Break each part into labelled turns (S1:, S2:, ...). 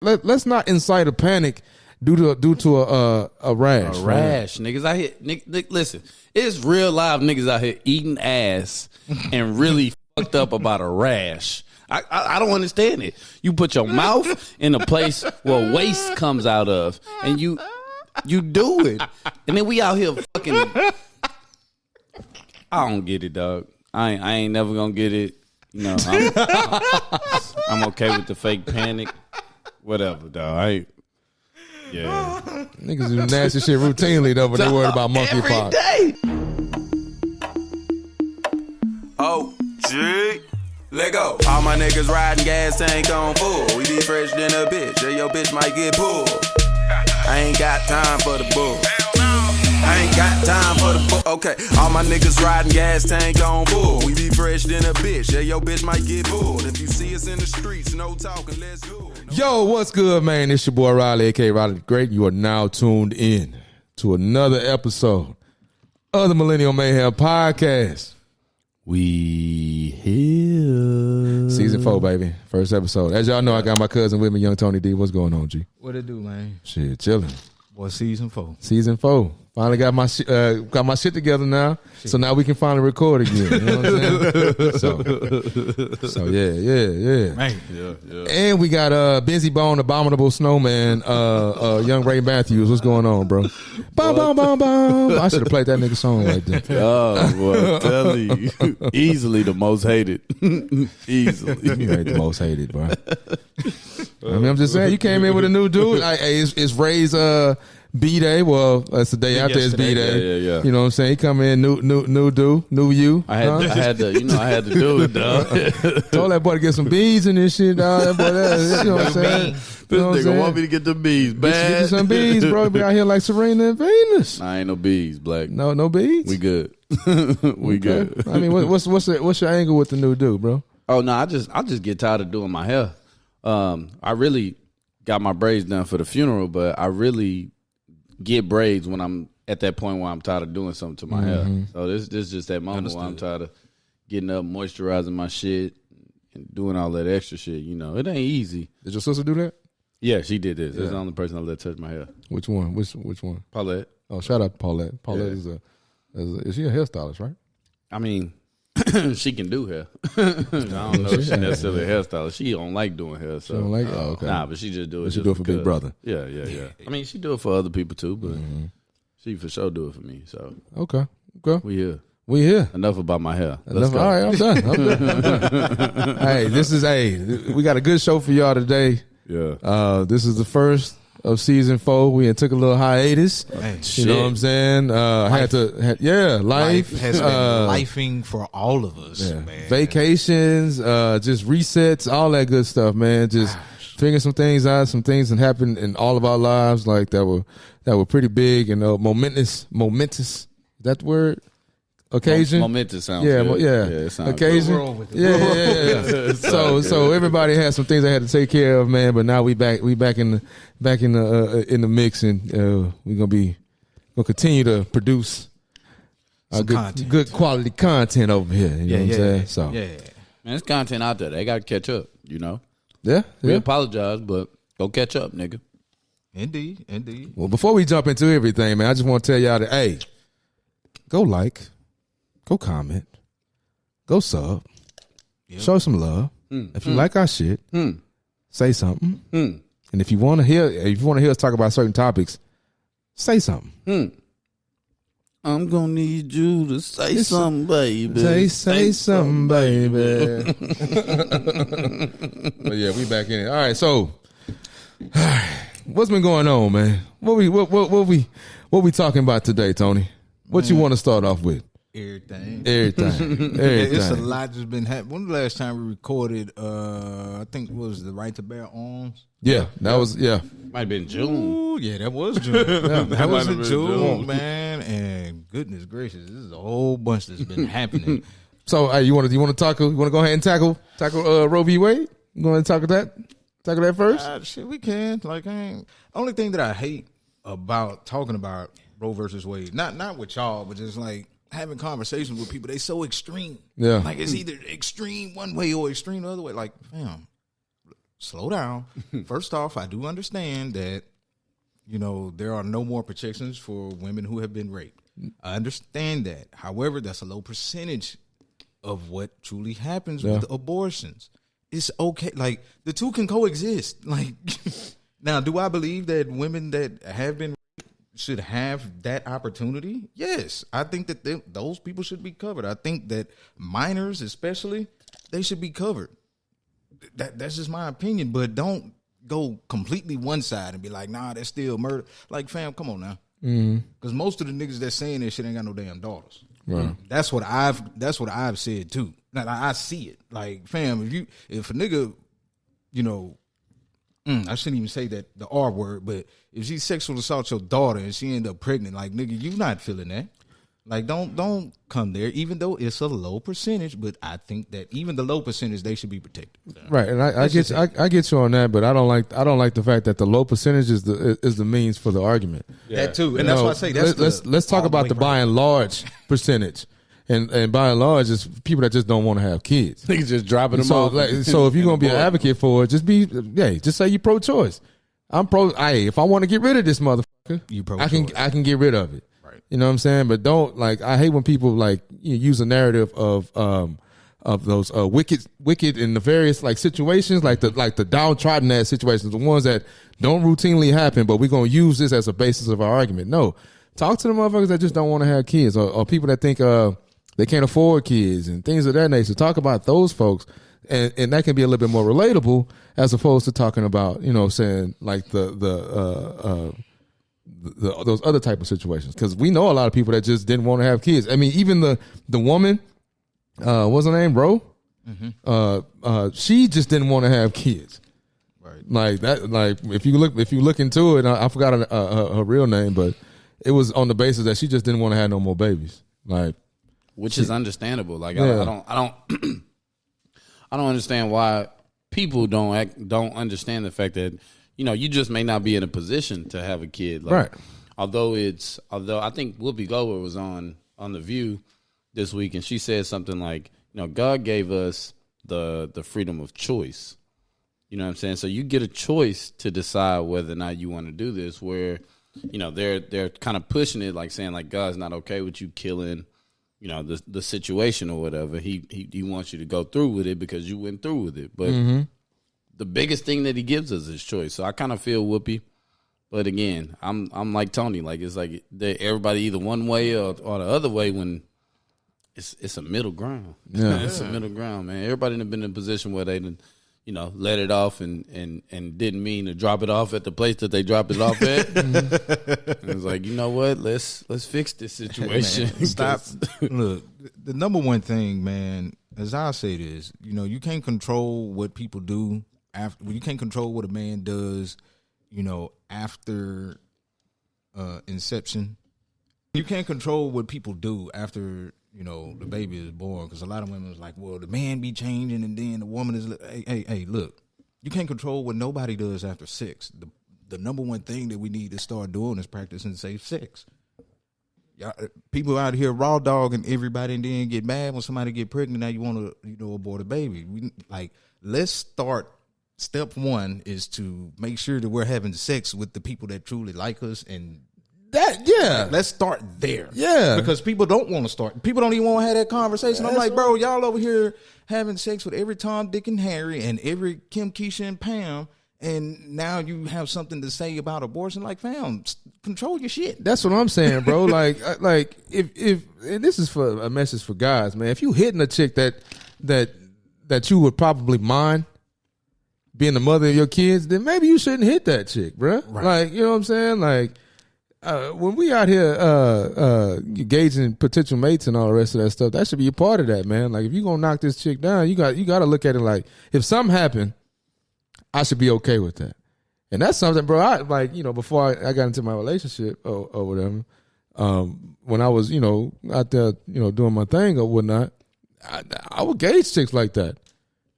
S1: let's not incite a panic due to a rash.
S2: A rash, niggas out here. Listen, it's real live niggas out here eating ass and really fucked up about a rash. I don't understand it. You put your mouth in a place where waste comes out of, and you do it, and then we out here fucking. I don't get it, dog. I ain't never gonna get it. You know, I'm okay with the fake panic. Whatever, dog. Yeah.
S1: Niggas do nasty shit routinely though, but they worried about monkeypox.
S2: Every day.
S3: Oh, G. Let go. All my niggas riding gas tank on full. We be fresh than a bitch. Yeah, your bitch might get pulled. I ain't got time for the bull. I ain't got time for the bull. Okay, all my niggas riding gas tank on full. We be fresh than a bitch. Yeah, your bitch might get pulled. If you see us in the streets, no talking, let's go.
S1: Yo, what's good, man? It's your boy Riley, aka Riley the Great. You are now tuned in to another episode of the Millennial Mayhem Podcast. We here. Season 4, baby. First episode. As y'all know, I got my cousin with me, Young Tony D. What's going on, G?
S4: What it do, man?
S1: Shit, chilling.
S4: Well, season 4.
S1: Season 4. Finally got my shit together now, so now we can finally record again. You know what I'm saying? So yeah.
S4: Man.
S2: Yeah.
S1: And we got Busy Bone, Abominable Snowman, Young Ray Matthews. What's going on, bro? Bum, bum, bum, bum. I should have played that nigga song right there.
S2: Oh, boy, I'm telling you. Easily the most hated. Easily.
S1: You ain't the most hated, bro. I mean, I'm just saying, you came in with a new dude. It's Ray's B-Day. Well, that's the day after his B-Day.
S2: Yeah.
S1: You know what I'm saying? He come in, new you.
S2: I had to do it, dog.
S1: Told that boy to get some bees in this shit, dog. That boy, you know what I'm saying?
S2: This nigga want me to get the bees,
S1: Get
S2: bad.
S1: you some bees, bro. Be out here like Serena and Venus.
S2: I ain't no bees, Black.
S1: No bees?
S2: We good. We good.
S1: I mean, what's your angle with the new dude, bro?
S2: Oh no, I just get tired of doing my hair. I really got my braids done for the funeral, but I really get braids when I'm at that point where I'm tired of doing something to my hair. So this is just that moment where I'm tired of getting up, moisturizing my shit, and doing all that extra shit. You know, it ain't easy.
S1: Did your sister do that?
S2: Yeah, she did this. That's the only person I let touch my hair.
S1: Which one? Which one?
S2: Paulette.
S1: Oh, shout out to Paulette. Paulette is she a hairstylist, right?
S2: I mean, she can do hair. I don't know if she's necessarily a hairstylist. She don't like doing hair. So.
S1: She don't like it? Oh, okay.
S2: Nah, but she just do it.
S1: She do it for Big Brother.
S2: Yeah. I mean, she do it for other people too, but she for sure do it for me. So
S1: Okay.
S2: we here.
S1: We here.
S2: Enough about my hair. Let's go.
S1: All right, I'm done. Hey, we got a good show for y'all today.
S2: Yeah.
S1: This is the first of season 4. We took a little hiatus.
S4: Man,
S1: You know what I'm saying? Life
S4: has been lifing for all of us, man.
S1: Vacations, just resets, all that good stuff, man. Just figuring some things out. Some things that happened in all of our lives, like that were pretty big and momentous. Is that the word? Occasion.
S2: Momentous sounds
S1: Yeah,
S2: good.
S1: it sounds occasion.
S4: Good. We're with it.
S1: Yeah. So everybody had some things they had to take care of, man. But now we back in the mix, and we're gonna continue to produce good quality content over here. You know what I'm saying? So
S4: yeah.
S2: Man, there's content out there. They got to catch up, you know?
S1: yeah.
S2: We apologize, but go catch up, nigga.
S4: Indeed.
S1: Well, before we jump into everything, man, I just want to tell y'all that, hey, go like, go comment, go sub, show some love. If you like our shit, say something. And if you want to hear us talk about certain topics, say something.
S2: I'm gonna need you to say something, baby.
S1: Say something, baby. But yeah, we back in it. All right, so what's been going on, man? What we talking about today, Tony? What you want to start off with?
S4: Everything.
S1: It's
S4: a lot that's been happening. When the last time we recorded, I think it was the Right to Bear Arms.
S1: Yeah, that was
S2: Might have been June.
S4: Ooh, yeah, that was June. that was in June, man. And goodness gracious, this is a whole bunch that's been happening.
S1: So, you want to go ahead and tackle Roe v. Wade? You going to tackle that first?
S4: Shit, we can. Only thing that I hate about talking about Roe versus Wade, not with y'all, but just like having conversations with people. They so extreme.
S1: Yeah,
S4: like it's either extreme one way or extreme the other way. Like, fam, slow down. First off, I do understand that, there are no more protections for women who have been raped. I understand that. However, that's a low percentage of what truly happens with abortions. It's okay. Like, the two can coexist. Like, now, do I believe that women that have been raped should have that opportunity? Yes. I think that those people should be covered. I think that minors, especially, they should be covered. That's just my opinion. But don't go completely one side and be like, nah, that's still murder. Like, fam, come on now. Because most of the niggas that's saying that shit ain't got no damn daughters. Right. That's what I've said too. Now, I see it. Like, fam, if a nigga, I shouldn't even say that the R word, but if she sexual assault your daughter and she end up pregnant, like, nigga, you not feeling that. Like, don't come there, even though it's a low percentage. But I think that even the low percentage, they should be protected.
S1: Right, and I get you on that, but I don't like the fact that the low percentage is the means for the argument.
S4: Yeah. That too, and that's why I say
S1: let's talk about the by and large percentage, and by and large is people that just don't want to have kids.
S2: Niggas just dropping them off.
S1: So if you're gonna be an advocate for it, just say you're pro-choice. I'm pro. If I want to get rid of this motherfucker,
S4: you pro-choice.
S1: I can get rid of it. You know what I'm saying? But don't, I hate when people use a narrative of those wicked and nefarious situations, like the downtrodden ass situations, the ones that don't routinely happen, but we're gonna use this as a basis of our argument. No, talk to the motherfuckers that just don't want to have kids, or people that think they can't afford kids and things of that nature. Talk about those folks, and that can be a little bit more relatable as opposed to talking about saying those other type of situations, because we know a lot of people that just didn't want to have kids. I mean, even the woman, what's her name, bro? Mm-hmm. She just didn't want to have kids. Right. Like that. Like if you look into it, I forgot her real name, but it was on the basis that she just didn't want to have no more babies. Like,
S2: which is understandable. Like I don't understand why people don't understand the fact that you just may not be in a position to have a kid.
S1: Right.
S2: Although I think Whoopi Goldberg was on The View this week, and she said something like, God gave us the freedom of choice. You know what I'm saying? So you get a choice to decide whether or not you want to do this, where, they're kind of pushing it, like saying like God's not okay with you killing, the situation or whatever. He wants you to go through with it because you went through with it. But the biggest thing that he gives us is choice. So I kind of feel Whoopi, but again, I'm like Tony. Like, it's like everybody either one way or the other way, when it's a middle ground. Yeah, it's a middle ground, man. Everybody done been in a position where they done, let it off and didn't mean to drop it off at the place that they dropped it off at. And it's like, you know what? Let's fix this situation.
S4: Man, stop. Look, the number one thing, man, as I say this, you can't control what people do. You can't control what a man does, after inception. You can't control what people do after, the baby is born, because a lot of women is like, well, the man be changing and then the woman is, hey, look, you can't control what nobody does after sex. The number one thing that we need to start doing is practicing safe sex. People out here raw dogging everybody and then get mad when somebody get pregnant. Now you want to, abort a baby. Let's start. Step one is to make sure that we're having sex with the people that truly like us, and let's start there. Yeah, because people don't want to start. People don't even want to have that conversation. I'm like, bro, y'all over here having sex with every Tom, Dick, and Harry, and every Kim, Keisha, and Pam, and now you have something to say about abortion. Like, fam, control your shit.
S1: That's what I'm saying, bro. like if and this is for a message for guys, man. If you hitting a chick that you would probably mind being the mother of your kids, then maybe you shouldn't hit that chick, bro. Right. Like, you know what I'm saying? Like, when we out here gauging potential mates and all the rest of that stuff, that should be a part of that, man. Like, if you gonna knock this chick down, you got to look at it like, if something happened, I should be okay with that. And that's something, bro. Before I got into my relationship or whatever, when I was, out there, doing my thing or whatnot, I would gauge chicks like that.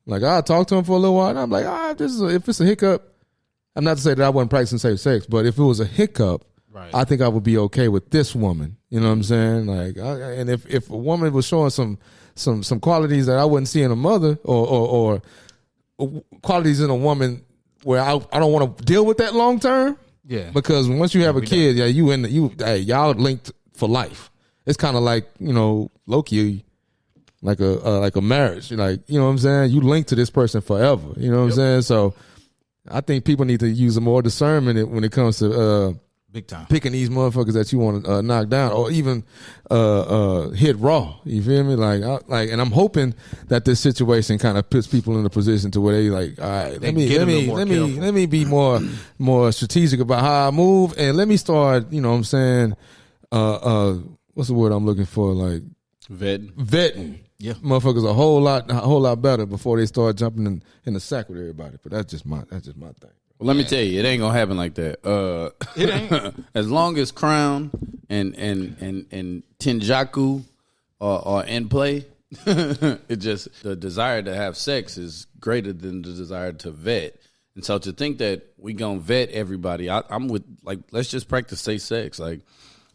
S1: Like, I'll talk to him for a little while, and I'm like, if it's a hiccup, I'm not to say that I wasn't practicing safe sex, but if it was a hiccup, right, I think I would be okay with this woman. You know what I'm saying? Like, and if a woman was showing some qualities that I wouldn't see in a mother, or qualities in a woman where I don't want to deal with that long term.
S4: Yeah.
S1: Because once you have a kid, y'all linked for life. It's kind of like, low key, like a marriage. Like, you know what I'm saying? You link to this person forever. You know what I'm saying? So I think people need to use more discernment when it comes to
S4: big time
S1: picking these motherfuckers that you want to knock down or even hit raw. You feel me? And I'm hoping that this situation kind of puts people in a position to where they like, all right, let me be more strategic about how I move, and let me start. You know what I'm saying? What's the word I'm looking for? Like vetting. Yeah, motherfuckers a whole lot better before they start jumping in the sack with everybody. But that's just my thing.
S2: Well, let me tell you, it ain't gonna happen like that.
S4: It ain't.
S2: As long as Crown and Tenjaku are in play, it just the desire to have sex is greater than the desire to vet. And so to think that we gonna vet everybody, I'm with let's just practice safe sex.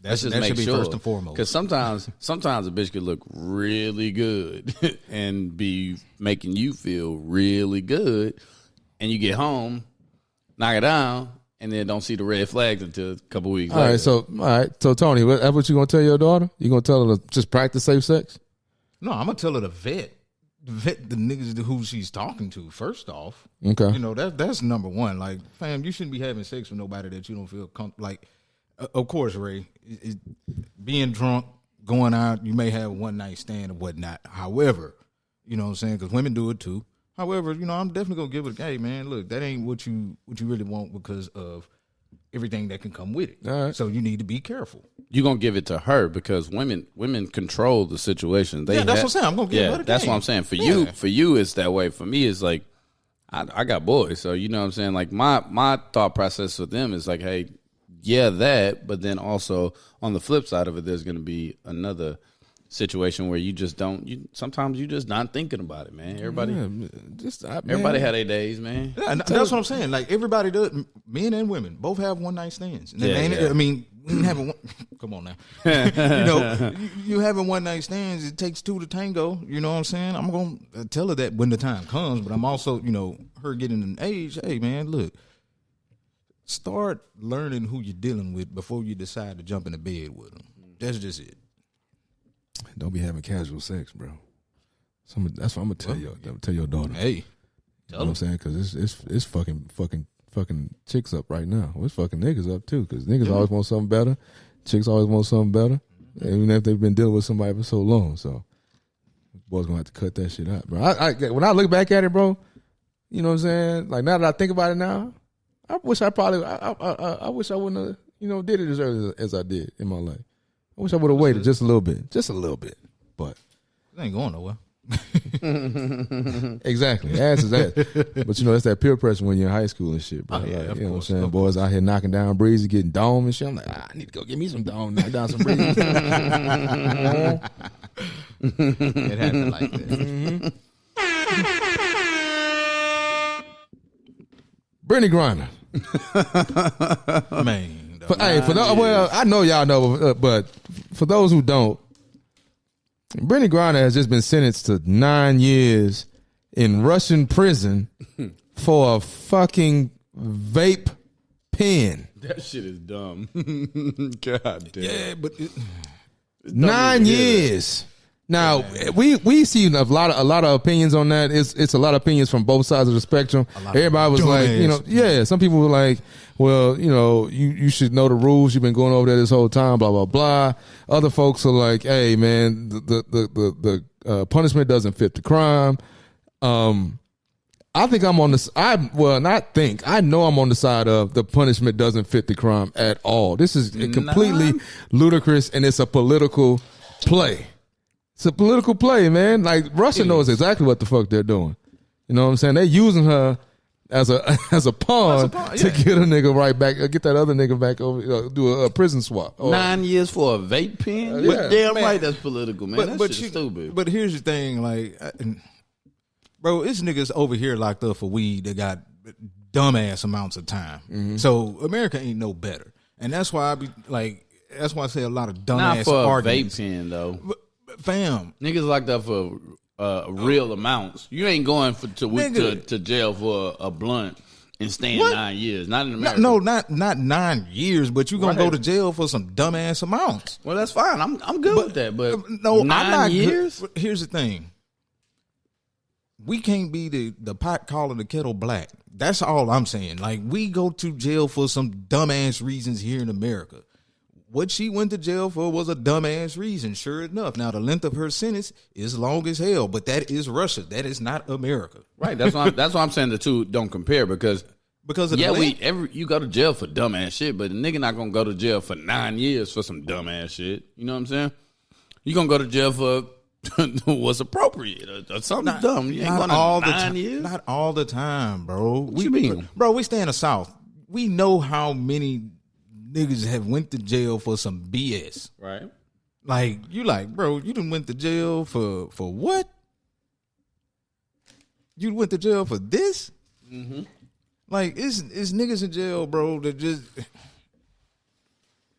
S2: Let's just make sure
S4: first and foremost.
S2: Because sometimes a bitch could look really good and be making you feel really good, and you get home, knock it down, and then don't see the red flags until a couple weeks later.
S1: All right. So Tony, that's what you gonna tell your daughter? You gonna tell her to just practice safe sex?
S4: No, I'm gonna tell her to vet the niggas who she's talking to. First off,
S1: okay,
S4: that's number one. Like, fam, you shouldn't be having sex with nobody that you don't feel comfortable. Like, of course, Ray, being drunk, going out, you may have one night stand or whatnot. However, you know what I'm saying? Because women do it too. However, I'm definitely gonna give it. Hey, man, look, that ain't what you really want because of everything that can come with it.
S1: All right.
S4: So you need to be careful.
S2: You're gonna give it to her because women control the situation.
S4: That's what I'm saying. I'm gonna give her the
S2: that's
S4: game.
S2: what I'm saying. For you, it's that way. For me, it's like I got boys, so you know what I'm saying. Like my thought process with them is like, hey, yeah, that, but then also on the flip side of it, there's gonna be another situation where you just don't. Sometimes you just not thinking about it, man. Everybody had their days, man.
S4: Yeah, that's what I'm saying. Like, everybody does. Men and women both have one night stands. And I mean, having one, come on now. You having one night stands. It takes two to tango. You know what I'm saying? I'm gonna tell her that when the time comes. But I'm also, her getting an age. Hey, man, look. Start learning who you're dealing with before you decide to jump into bed with them. That's just it.
S1: Don't be having casual sex, bro. That's what I'm gonna tell you. Tell your daughter.
S4: Hey,
S1: you know what I'm saying? Because it's fucking chicks up right now. Well, it's fucking niggas up too. Because niggas always want something better. Chicks always want something better, even if they've been dealing with somebody for so long. So, boys gonna have to cut that shit out, bro. When I look back at it, bro, you know what I'm saying? Like, now that I think about it now, I wish I wouldn't have did it as early as I did in my life. I wish I would have waited just a little bit, but
S4: it ain't going nowhere.
S1: Exactly, ass is ass. But it's that peer pressure when you're in high school and shit, bro.
S4: Oh, yeah,
S1: you know what I'm saying? Boys out here knocking down breezy, getting dome and shit. I'm like, I need to go get me some dome, knock down some breezy.
S4: It happened like that.
S1: Mm-hmm. Britney Griner.
S4: Man.
S1: I know y'all know, but for those who don't, Britney Griner has just been sentenced to 9 years in Russian prison for a fucking vape pen.
S2: That shit is dumb. God damn.
S4: Yeah, but
S1: 9 years. Now we see a lot of opinions on that. It's a lot of opinions from both sides of the spectrum. Everybody was like, some people were like, well, you should know the rules. You've been going over there this whole time, blah blah blah. Other folks are like, hey man, the punishment doesn't fit the crime. I think I'm on the. I know I'm on the side of the punishment doesn't fit the crime at all. This is completely ludicrous, and it's a political play. It's a political play, man. Like, Russia knows exactly what the fuck they're doing. You know what I'm saying? They're using her as a pawn to get a nigga right back, get that other nigga back over, do a prison swap.
S2: 9 years for a vape pen? You're damn right that's political, man. That shit is stupid.
S4: But here's the thing, like, bro, this nigga's over here locked up for weed that got dumbass amounts of time. Mm-hmm. So America ain't no better. And that's why I say a lot of dumbass
S2: arguments. Not for
S4: arguments.
S2: a vape pen, though.
S4: Fam,
S2: niggas locked up for real amounts. You ain't going to jail for a blunt and staying 9 years. Not in America.
S4: No, not 9 years, but you gonna go to jail for some dumbass amounts.
S2: Well, that's fine. I'm good with that. But
S4: no,
S2: 9
S4: I'm not
S2: years.
S4: Good. Here's the thing. We can't be the pot calling the kettle black. That's all I'm saying. Like, we go to jail for some dumbass reasons here in America. What she went to jail for was a dumbass reason, sure enough. Now, the length of her sentence is long as hell, but that is Russia. That is not America.
S2: Right. That's why I'm saying the two don't compare because
S4: of
S2: you go to jail for dumbass shit, but a nigga not gonna go to jail for 9 years for some dumbass shit. You know what I'm saying? You gonna go to jail for what's appropriate or something dumb. You ain't going to 9 years.
S4: Not all the time, bro.
S2: What you mean?
S4: Bro, we stay in the South. We know how many niggas have went to jail for some BS.
S2: Right.
S4: Like, bro, you done went to jail for what? You went to jail for this? Mm-hmm. Like, it's niggas in jail, bro, that just,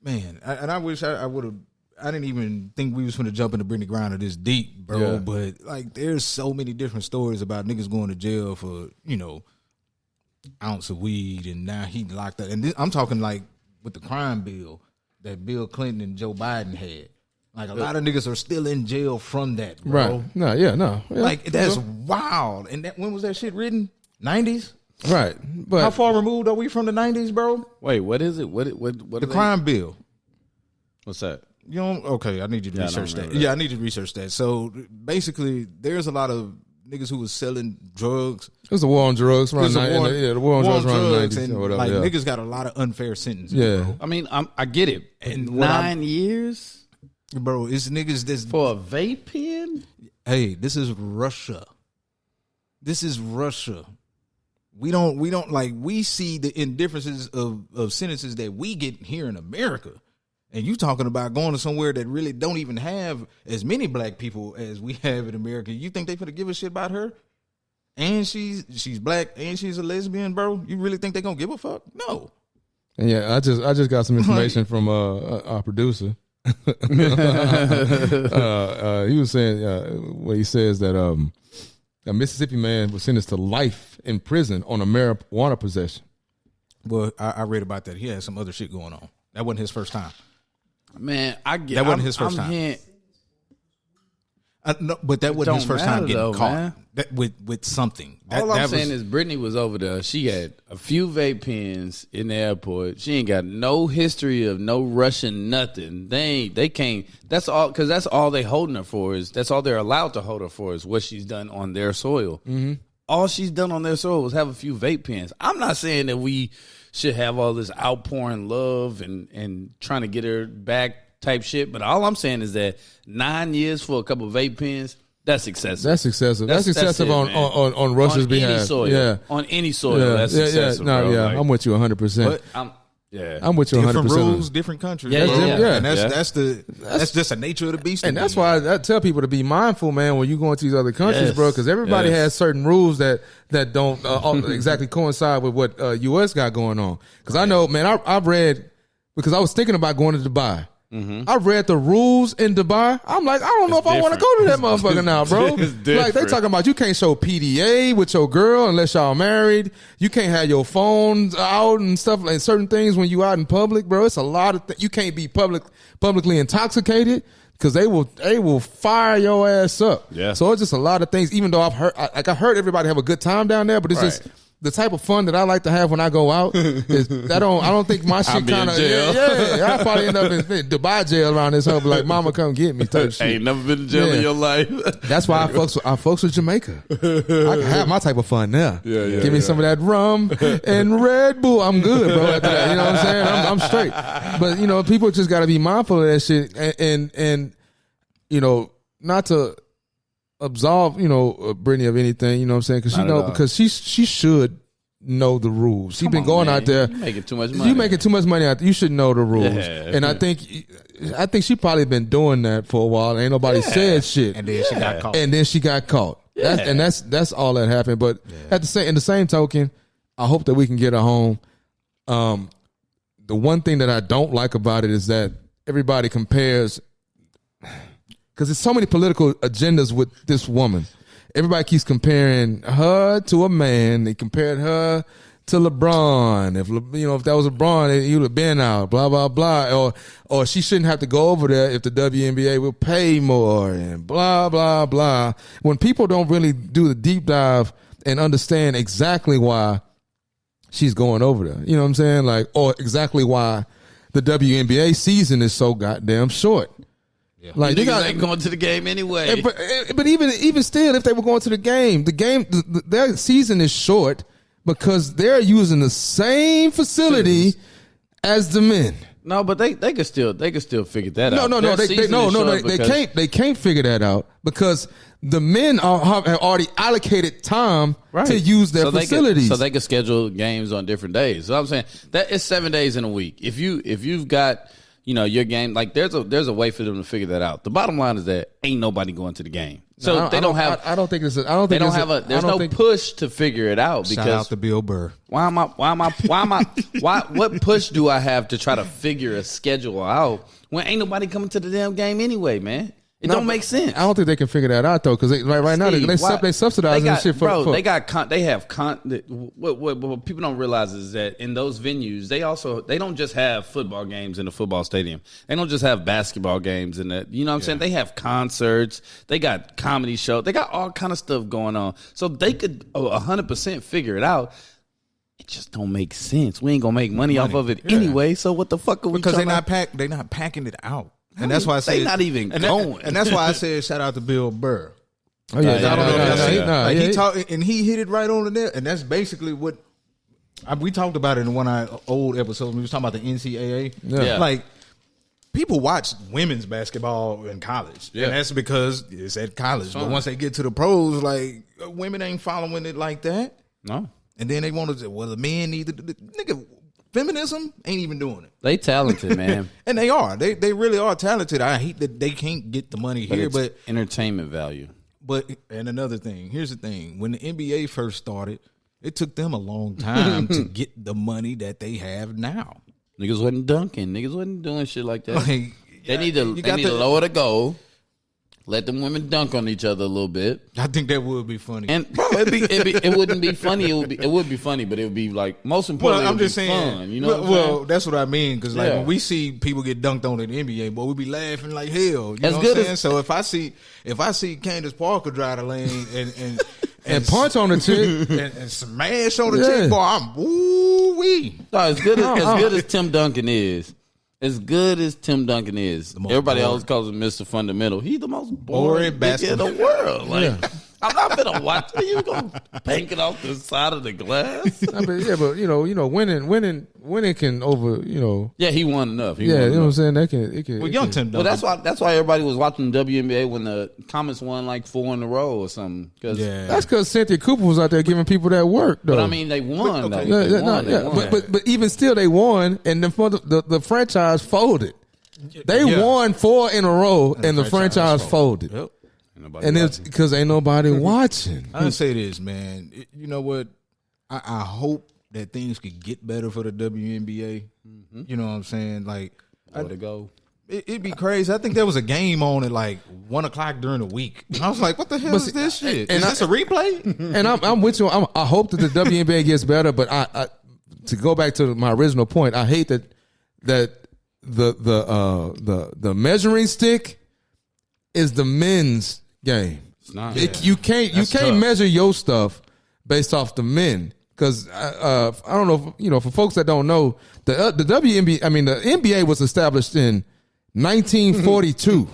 S4: man, I wish I would have. I didn't even think we was going to jump into Britney Griner this deep, bro. Yeah. But, like, there's so many different stories about niggas going to jail for, ounce of weed, and now he locked up. And I'm talking, like, with the crime bill that Bill Clinton and Joe Biden had. Like, a lot of niggas are still in jail from that, bro.
S1: Right. No. Yeah.
S4: Like, that's wild. And when was that shit written? 90s?
S1: Right. But
S4: how far removed are we from the 90s, bro?
S2: Wait, what is it? What
S4: the crime bill.
S2: What's that?
S4: You don't? Okay, I need you to research that. Yeah, I need you to research that. So basically, there's a lot of niggas who was selling drugs.
S1: It was a war on drugs around the war on drugs around the 90s.
S4: And
S1: whatever,
S4: like, niggas got a lot of unfair sentences.
S1: Yeah.
S4: Bro.
S2: I mean, I get it.
S4: And
S2: 9 years?
S4: Bro, it's niggas that's...
S2: For a vape pen?
S4: Hey, this is Russia. This is Russia. We don't like, we see the indifferences of sentences that we get here in America. And you talking about going to somewhere that really don't even have as many black people as we have in America. You think they finna give a shit about her? And she's black and she's a lesbian, bro? You really think they gonna give a fuck? No.
S1: And yeah, I just got some information from our producer. He was saying where he says that a Mississippi man was sentenced to life in prison on a marijuana possession.
S4: Well, I read about that. He had some other shit going on. That wasn't his first time.
S2: Man, I get
S4: that wasn't his first time. No, but that wasn't his first time getting caught with something.
S2: All I'm saying is Britney was over there. She had a few vape pens in the airport. She ain't got no history of no Russian nothing. They can't. That's all, because that's all they holding her for. That's all they're allowed to hold her for is what she's done on their soil. Mm-hmm. All she's done on their soil was have a few vape pens. I'm not saying that we should have all this outpouring love and trying to get her back type shit, but all I'm saying is that 9 years for a couple of vape pens, that's excessive.
S1: That's excessive. That's excessive on Russia's behalf.
S2: Any soil.
S1: Yeah.
S2: On any soil, that's excessive.
S1: No,
S2: bro.
S1: yeah,
S2: Like,
S1: I'm with you 100%. I'm with you 100%.
S4: Different rules, different countries. And that's just the nature of the beast.
S1: And that's why I tell people to be mindful, man, when you go into these other countries, bro, because everybody has certain rules that don't exactly coincide with what U.S. got going on. Because I know, man, I've read, because I was thinking about going to Dubai. Mm-hmm. I read the rules in Dubai. I'm like, I don't know if I want to go to that motherfucker now, bro. Like, they talking about you can't show PDA with your girl unless y'all married. You can't have your phones out and stuff, like certain things when you out in public, bro. It's a lot of you can't be publicly intoxicated because they will fire your ass up. Yeah. So it's just a lot of things. Even though I heard everybody have a good time down there, but it's just the type of fun that I like to have when I go out is I don't think my shit kind of I probably end up in Dubai jail around this hub like mama come get me type shit.
S2: Ain't never been to jail in your life.
S1: That's why I fucks with Jamaica. I can have my type of fun there. Give me some of that rum and Red Bull. I'm good, bro. After that, you know what I'm saying? I'm straight. But people just got to be mindful of that shit and not to absolve, Britney of anything, you know what I'm saying? Because she should know the rules. She's been going out there.
S2: You're making too much money.
S1: You making too much money out there. You should know the rules. Yeah. And I think she probably been doing that for a while. Ain't nobody said shit.
S4: And then she got caught.
S1: Yeah. That's all that happened. But in the same token, I hope that we can get her home. The one thing that I don't like about it is that everybody compares because there's so many political agendas with this woman. Everybody keeps comparing her to a man. They compared her to LeBron. If that was LeBron, he would have been out. Blah blah blah. Or she shouldn't have to go over there if the WNBA will pay more. And blah blah blah. When people don't really do the deep dive and understand exactly why she's going over there, you know what I'm saying? Like, or exactly why the WNBA season is so goddamn short.
S2: Yeah. Like they ain't going to the game anyway.
S1: But even still, if they were going to the game, their season is short because they're using the same facility as the men.
S2: No, but they could still figure that out.
S1: No, they can't figure that out because the men have already allocated time to use their facilities,
S2: so they could schedule games on different days. So I'm saying that it's 7 days in a week. If you've got your game, like there's a way for them to figure that out. The bottom line is that ain't nobody going to the game, so there's no push to figure it out. Because
S4: shout out to Bill Burr.
S2: What push do I have to try to figure a schedule out when ain't nobody coming to the damn game anyway, man? It don't make sense.
S1: I don't think they can figure that out though, because right now they subsidize this shit for.
S2: What people don't realize is that in those venues they don't just have football games in the football stadium. They don't just have basketball games in that. You know what I'm saying? They have concerts. They got comedy shows. They got all kind of stuff going on. So they could 100% figure it out. It just don't make sense. We ain't gonna make money off of it anyway. So what the fuck are we?
S4: Because they're not packing it out. And that's why I say
S2: they not even going.
S4: And that's why I said shout out to Bill Burr.
S1: Oh yeah,
S4: I don't know if y'all see it. He talked and he hit it right on the net. And that's basically what we talked about it in one of our old episodes. We was talking about the NCAA.
S2: Yeah.
S4: Like people watch women's basketball in college, and that's because it's at college. But once they get to the pros, like women ain't following it like that.
S2: No.
S4: And then they want to say, well, the men need to nigga. Feminism ain't even doing it.
S2: They talented, man.
S4: And they are. They really are talented. I hate that they can't get the money here, but
S2: entertainment value.
S4: And another thing, here's the thing. When the NBA first started, it took them a long time to get the money that they have now.
S2: Niggas wasn't dunking. Niggas wasn't doing shit like that.
S4: Like,
S2: they need to lower the goal. Let them women dunk on each other a little bit.
S4: I think that would be funny.
S2: And bro, it wouldn't be funny. It would be funny, but it would be like most importantly.
S4: Well, I'm just saying.
S2: Fun, you know. Well,
S4: that's what I mean. Because like when we see people get dunked on in the NBA, boy, we be laughing like hell. You know what I'm saying? So if I see Candace Parker drive the lane
S1: and punch on the chick
S4: and smash on the chick, boy, I'm woo wee.
S2: No, as good as Tim Duncan is. As good as Tim Duncan is, everybody always calls him Mr. Fundamental. He's the most boring basketball in the world. Like, I'm not gonna watch. Are you gonna bank it off the side of the glass?
S1: But winning can over.
S2: Yeah, he won enough.
S1: You know what I'm saying? It can.
S4: Well, young Tim Duncan.
S2: Well, that's why everybody was watching the WNBA when the Comets won like 4 in a row or something.
S1: That's because Cynthia Cooper was out there giving people that work. Though.
S2: But I mean, they won.
S1: They
S2: won.
S1: But even still, they won, and the franchise folded. They won 4 in a row, and the franchise folded.
S4: Yep.
S1: And it's because ain't nobody watching.
S4: I didn't say this, man. You know what? I hope that things could get better for the WNBA. Mm-hmm. You know what I'm saying? Like,
S2: to go.
S4: It'd be crazy. I think there was a game on at like 1:00 during the week. And I was like, "What the hell is this shit? Is this a replay?"
S1: And I'm with you. I hope that the WNBA gets better. But I to go back to my original point, I hate that the measuring stick is the men's game.
S2: It's not.
S1: You can't measure your stuff based off the men. Because I don't know, for folks that don't know, the WNBA, I mean, the NBA was established in 1942.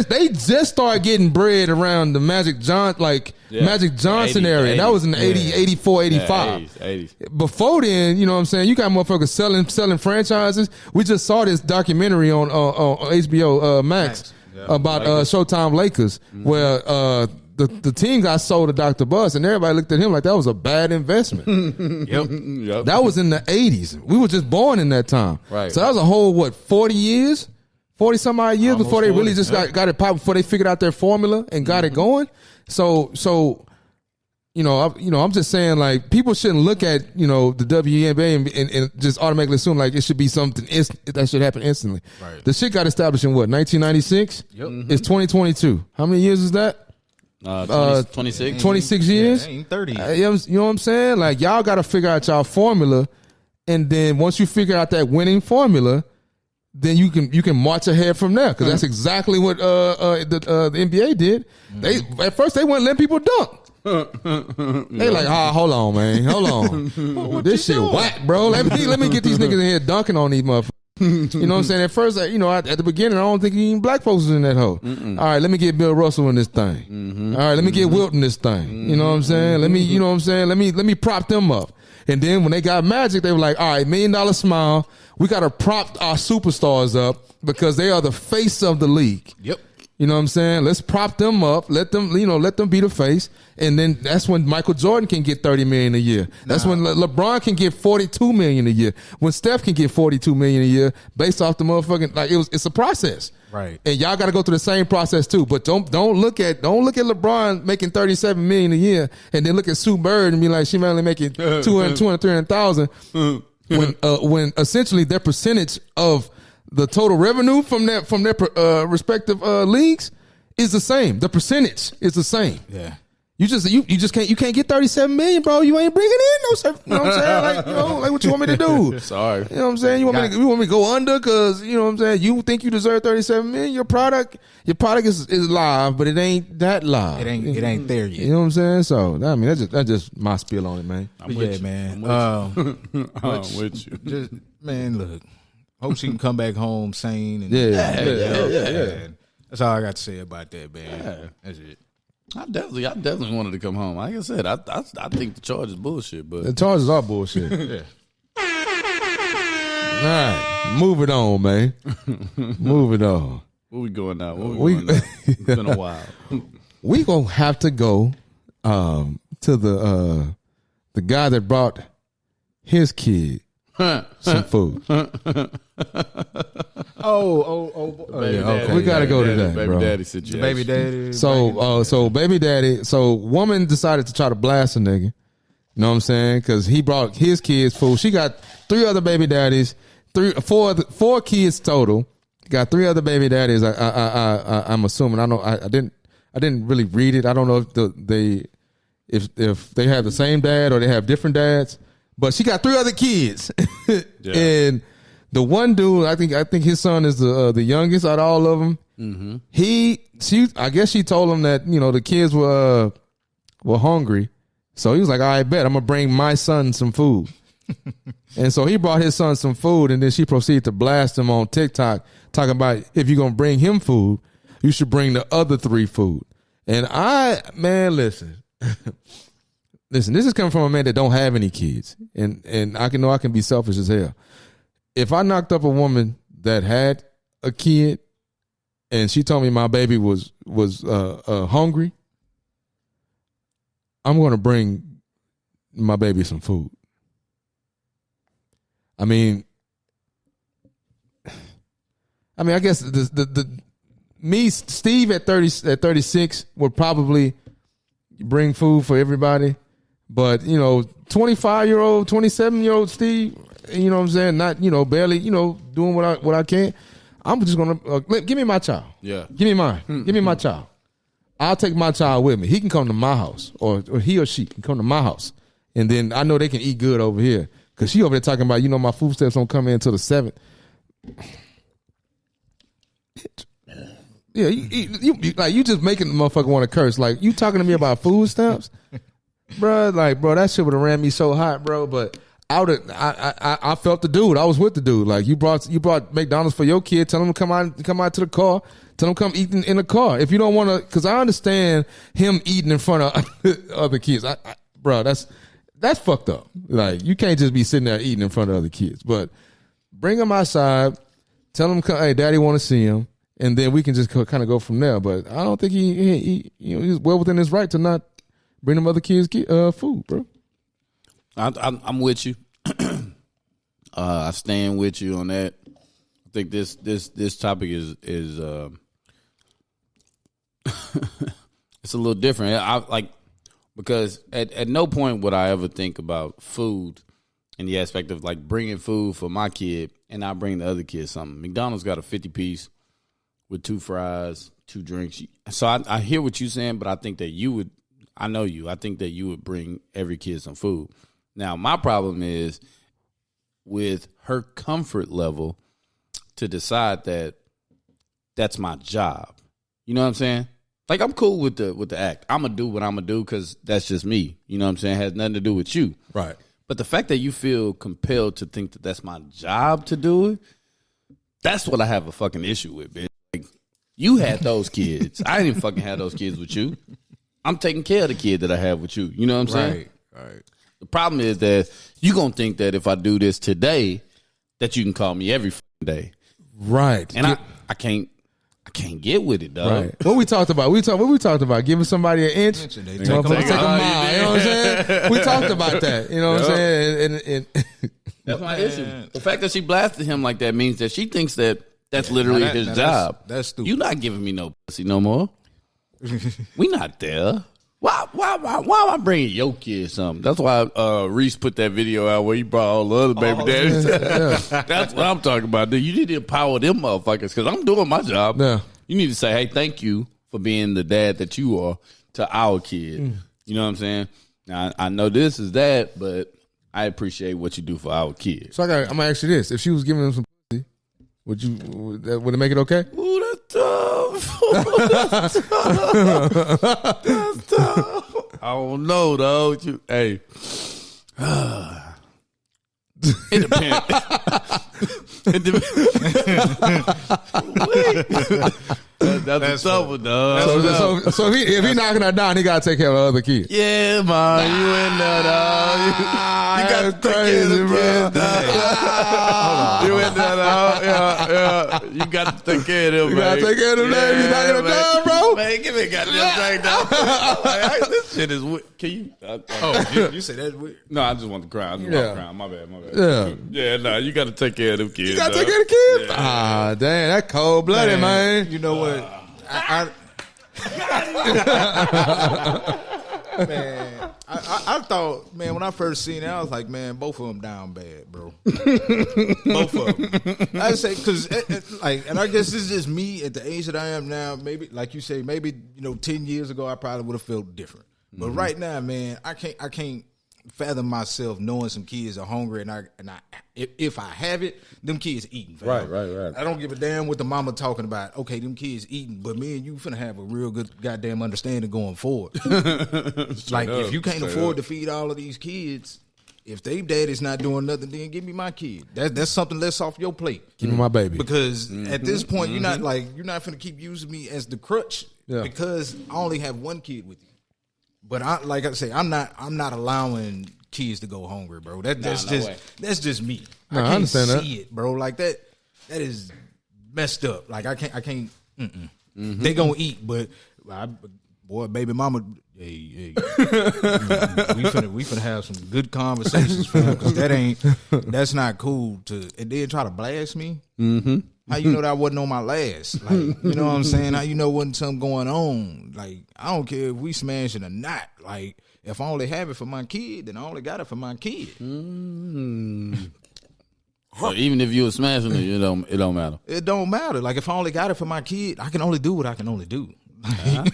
S1: They just started getting bread around the Magic Johnson area. That was in the 84, 85.
S2: 80s.
S1: Before then, you know what I'm saying, you got motherfuckers selling franchises. We just saw this documentary on HBO Max about Showtime Lakers, where the team got sold to Dr. Bus, and everybody looked at him like that was a bad investment.
S2: Yep.
S1: That was in the 80s. We were just born in that time.
S2: Right.
S1: So that was a whole, 40 years? 40 some odd years
S4: Almost
S1: before they
S4: 40,
S1: really just got it popped, before they figured out their formula and got it going. So I'm just saying, like, people shouldn't look at, the WNBA and just automatically assume like it should be something that should happen instantly.
S4: Right.
S1: The shit got established in what, 1996?
S4: Yep.
S1: It's 2022. How many years is that?
S2: 26.
S1: 26 years.
S4: Ain't 30.
S1: You know what I'm saying? Like, y'all got to figure out y'all formula, and then once you figure out that winning formula, then you can march ahead from there, because that's exactly what the NBA did. They at first they wouldn't let people dunk. They like, hold on, man, hold on, this shit whack, bro. Let me get these niggas in here dunking on these motherfuckers. You know what I'm saying? At first, at the beginning, I don't think even black folks was in that hole. All right, let me get Bill Russell in this thing. All right, let me get Wilt in this thing. You know what I'm saying? Let me prop them up. And then when they got Magic, they were like, all right, $1 Million Smile. We got to prop our superstars up because they are the face of the league.
S4: Yep.
S1: You know what I'm saying? Let's prop them up. Let them be the face. And then that's when Michael Jordan can get $30 million a year. That's when LeBron can get $42 million a year. When Steph can get $42 million a year based off the motherfucking, like, it's a process.
S4: Right.
S1: And y'all got to go through the same process too. But don't look at LeBron making $37 million a year and then look at Sue Bird and be like, she may only making 300,000 when essentially their percentage of the total revenue from their respective leagues is the same. The percentage is the same.
S4: Yeah.
S1: You just can't get 37 million, bro. You ain't bringing in no stuff. You know what I'm saying? Like what you want me to do?
S2: Sorry.
S1: You know what I'm saying? You want me to go under because, you know what I'm saying? You think you deserve 37 million? Your product is live, but it ain't that live.
S4: It ain't there yet.
S1: You know what I'm saying? So I mean, that's just my spiel on it, man.
S2: I'm with you,
S4: man.
S2: I'm with you.
S4: Just, man, look. Hope she can come back home sane. And
S1: Yeah.
S4: That's all I got to say about that, man.
S2: Yeah.
S4: That's it.
S2: I definitely wanted to come home. Like I said, I think the charge is bullshit, but
S1: The charges are bullshit.
S4: Yeah.
S1: All right, move it on, man. Move it on.
S2: where we going now? It's been a while.
S1: We gonna have to go to the guy that brought his kid some food.
S4: Okay.
S1: We gotta go to that,
S2: baby
S1: bro.
S2: daddy situation.
S4: Baby daddy.
S1: So baby daddy. So woman decided to try to blast a nigga. You know what I'm saying? Because he brought his kids food. She got 3 other baby daddies, 4 kids total. Got 3 other baby daddies. I'm assuming. I didn't really read it. I don't know if they have the same dad or they have different dads. But she got 3 other kids, and the one dude, I think his son is the youngest out of all of them. Mm-hmm. I guess she told him that the kids were hungry, so he was like, "All right, bet I'm gonna bring my son some food." And so he brought his son some food, and then she proceeded to blast him on TikTok, talking about if you're gonna bring him food, you should bring the other 3 food. And listen. Listen, this is coming from a man that don't have any kids, and I can be selfish as hell. If I knocked up a woman that had a kid, and she told me my baby was hungry, I'm going to bring my baby some food. I mean, I guess Steve at 36 would probably bring food for everybody. But, 25-year-old, 27-year-old Steve, you know what I'm saying, not, barely, doing what I can. I'm just going to, give me my child.
S2: Yeah.
S1: Give me mine. Give me my child. I'll take my child with me. He can come to my house, or he or she can come to my house. And then I know they can eat good over here. Because she over there talking about, my food stamps don't come in until the 7th. Yeah, you just making the motherfucker want to curse. Like, you talking to me about food stamps? Bro, that shit would have ran me so hot, bro. But I felt the dude. I was with the dude. Like, you brought McDonald's for your kid. Tell him to come out to the car. Tell him to come eat in the car. If you don't want to, because I understand him eating in front of other kids. Bro, that's fucked up. Like, you can't just be sitting there eating in front of other kids. But bring him outside. Tell him, hey, daddy want to see him. And then we can just kind of go from there. But I don't think he's well within his right to not bring them other kids food, bro.
S2: I'm with you. I stand with you on that. I think this topic is it's a little different. because at no point would I ever think about food in the aspect of like bringing food for my kid and I bring the other kid something. McDonald's got a 50-piece with 2 fries, 2 drinks. So I hear what you're saying, but I think that you would. I know you. I think that you would bring every kid some food. Now, my problem is with her comfort level to decide that that's my job. You know what I'm saying? Like, I'm cool with the act. I'm going to do what I'm going to do because that's just me. You know what I'm saying? It has nothing to do with you.
S1: Right.
S2: But the fact that you feel compelled to think that that's my job to do it, that's what I have a fucking issue with, bitch. Like, you had those kids. I didn't fucking have those kids with you. I'm taking care of the kid that I have with you. You know what I'm saying?
S4: Right.
S2: The problem is that you going to think that if I do this today, that you can call me every fucking day.
S1: Right.
S2: And I can't get with it, dog.
S1: Right. What we talked about? What we talked about? Giving somebody an inch,
S4: They
S1: take a mile.
S2: take
S1: You
S2: a mile.
S1: know what I'm saying? We talked about that. You know what I'm saying? And
S2: That's my issue. The fact that she blasted him like that means that she thinks that that's literally his job.
S4: That's stupid.
S2: You not giving me no pussy no more. We not there. Why am I bringing your kid something? That's why Reese put that video out where he brought all the other baby daddies.
S1: yeah.
S2: That's what I'm talking about. Dude. You need to empower them motherfuckers because I'm doing my job.
S1: Yeah.
S2: You need to say, hey, thank you for being the dad that you are to our kid. You know what I'm saying? Now, I know this is that, but I appreciate what you do for our kids.
S1: So I'm gonna ask you this: if she was giving him some pussy, would it make it okay?
S2: Ooh, that's tough. That's tough. That's tough. I don't know, though. Hey. It depends. It depends. That's a tough one, dog.
S1: So if he knocking her down, he gotta take care of the other kid.
S2: Yeah, man, you in there, dog. You got to take care of the kids, dog. You in there, dog. Yeah. You got to take care of them,
S1: You
S2: man.
S1: gotta take care of them. You knocking her down, bro.
S2: Man, give me a goddamn drink, dog. This shit is weird. Can you?
S4: you say that's weird.
S2: No, I just want to cry. I just want to cry. My bad.
S1: Yeah.
S2: Yeah, no, you got to take care of them kids.
S1: You gotta take
S2: dog.
S1: care of the kids.
S2: Yeah.
S1: Ah, damn, that cold blooded, man.
S4: You know what? I thought, man, when I first seen it, I was like, man, both of them down bad, bro. Both of them. I say because, like, and I guess this is just me at the age that I am now. Maybe, like you say, maybe 10 years ago, I probably would have felt different. But right now, man, I can't fathom myself knowing some kids are hungry, and if I have it, them kids eating. Fam.
S1: Right.
S4: I don't give a damn what the mama talking about. Okay, them kids eating, but me and you finna have a real good goddamn understanding going forward. Like if you can't afford to feed all of these kids, if they daddy's not doing nothing, then give me my kid. That's something less off your plate.
S1: Give me my baby.
S4: Because at this point, you're not finna keep using me as the crutch because I only have one kid with you. But like I say, I'm not allowing kids to go hungry, bro. That's just me.
S1: No,
S4: I can't
S1: understand
S4: see it, bro. Like that is messed up. Like I can't. They gonna eat, but baby mama. Hey, we finna have some good conversations, fam. Because that's not cool to. And then try to blast me. Mm-hmm. How you know that I wasn't on my last? Like, you know what I'm saying? How you know wasn't something going on? Like, I don't care if we smashing or not. Like, if I only have it for my kid, then I only got it for my kid.
S2: So even if you were smashing it, it don't matter.
S4: It don't matter. Like, if I only got it for my kid, I can only do what I can only do.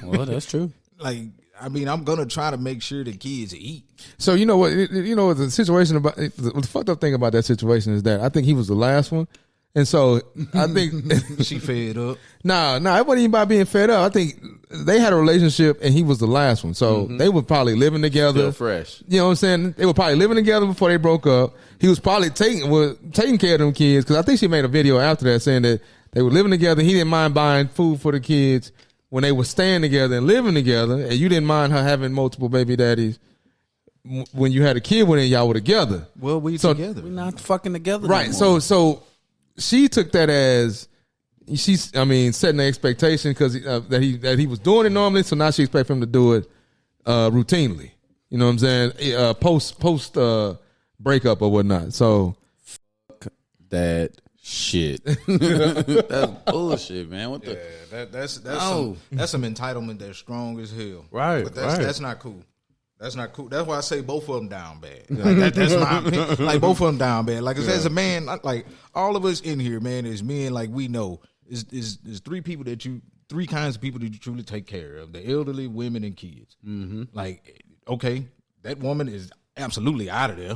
S2: Well, that's true.
S4: Like, I mean, I'm gonna try to make sure the kids eat.
S1: So you know what? The situation about the fucked up thing about that situation is that I think he was the last one. And so I think
S4: She fed up.
S1: No, it wasn't even about being fed up. I think they had a relationship and he was the last one. So they were probably living together.
S2: Still fresh.
S1: You know what I'm saying? They were probably living together before they broke up. He was probably taking care of them kids because I think she made a video after that saying that they were living together. He didn't mind buying food for the kids when they were staying together and living together. And you didn't mind her having multiple baby daddies when you had a kid when y'all were together.
S4: Well,
S1: together.
S2: We're not fucking together.
S1: Right.
S2: No more.
S1: So she took that as setting the expectation because that he was doing it normally. So now she expects him to do it routinely. You know what I'm saying? Post breakup or whatnot. So
S2: fuck that shit. That's bullshit, man. What the?
S4: That's some entitlement that's strong as hell.
S2: Right,
S4: But that's not cool. That's not cool. That's why I say both of them down bad. Like, that's my opinion. Like, both of them down bad. Like, as a man, like, all of us in here, man, as men, like, we know, is three kinds of people that you truly take care of: the elderly, women, and kids. Mm-hmm. Like, okay, that woman is absolutely out of there,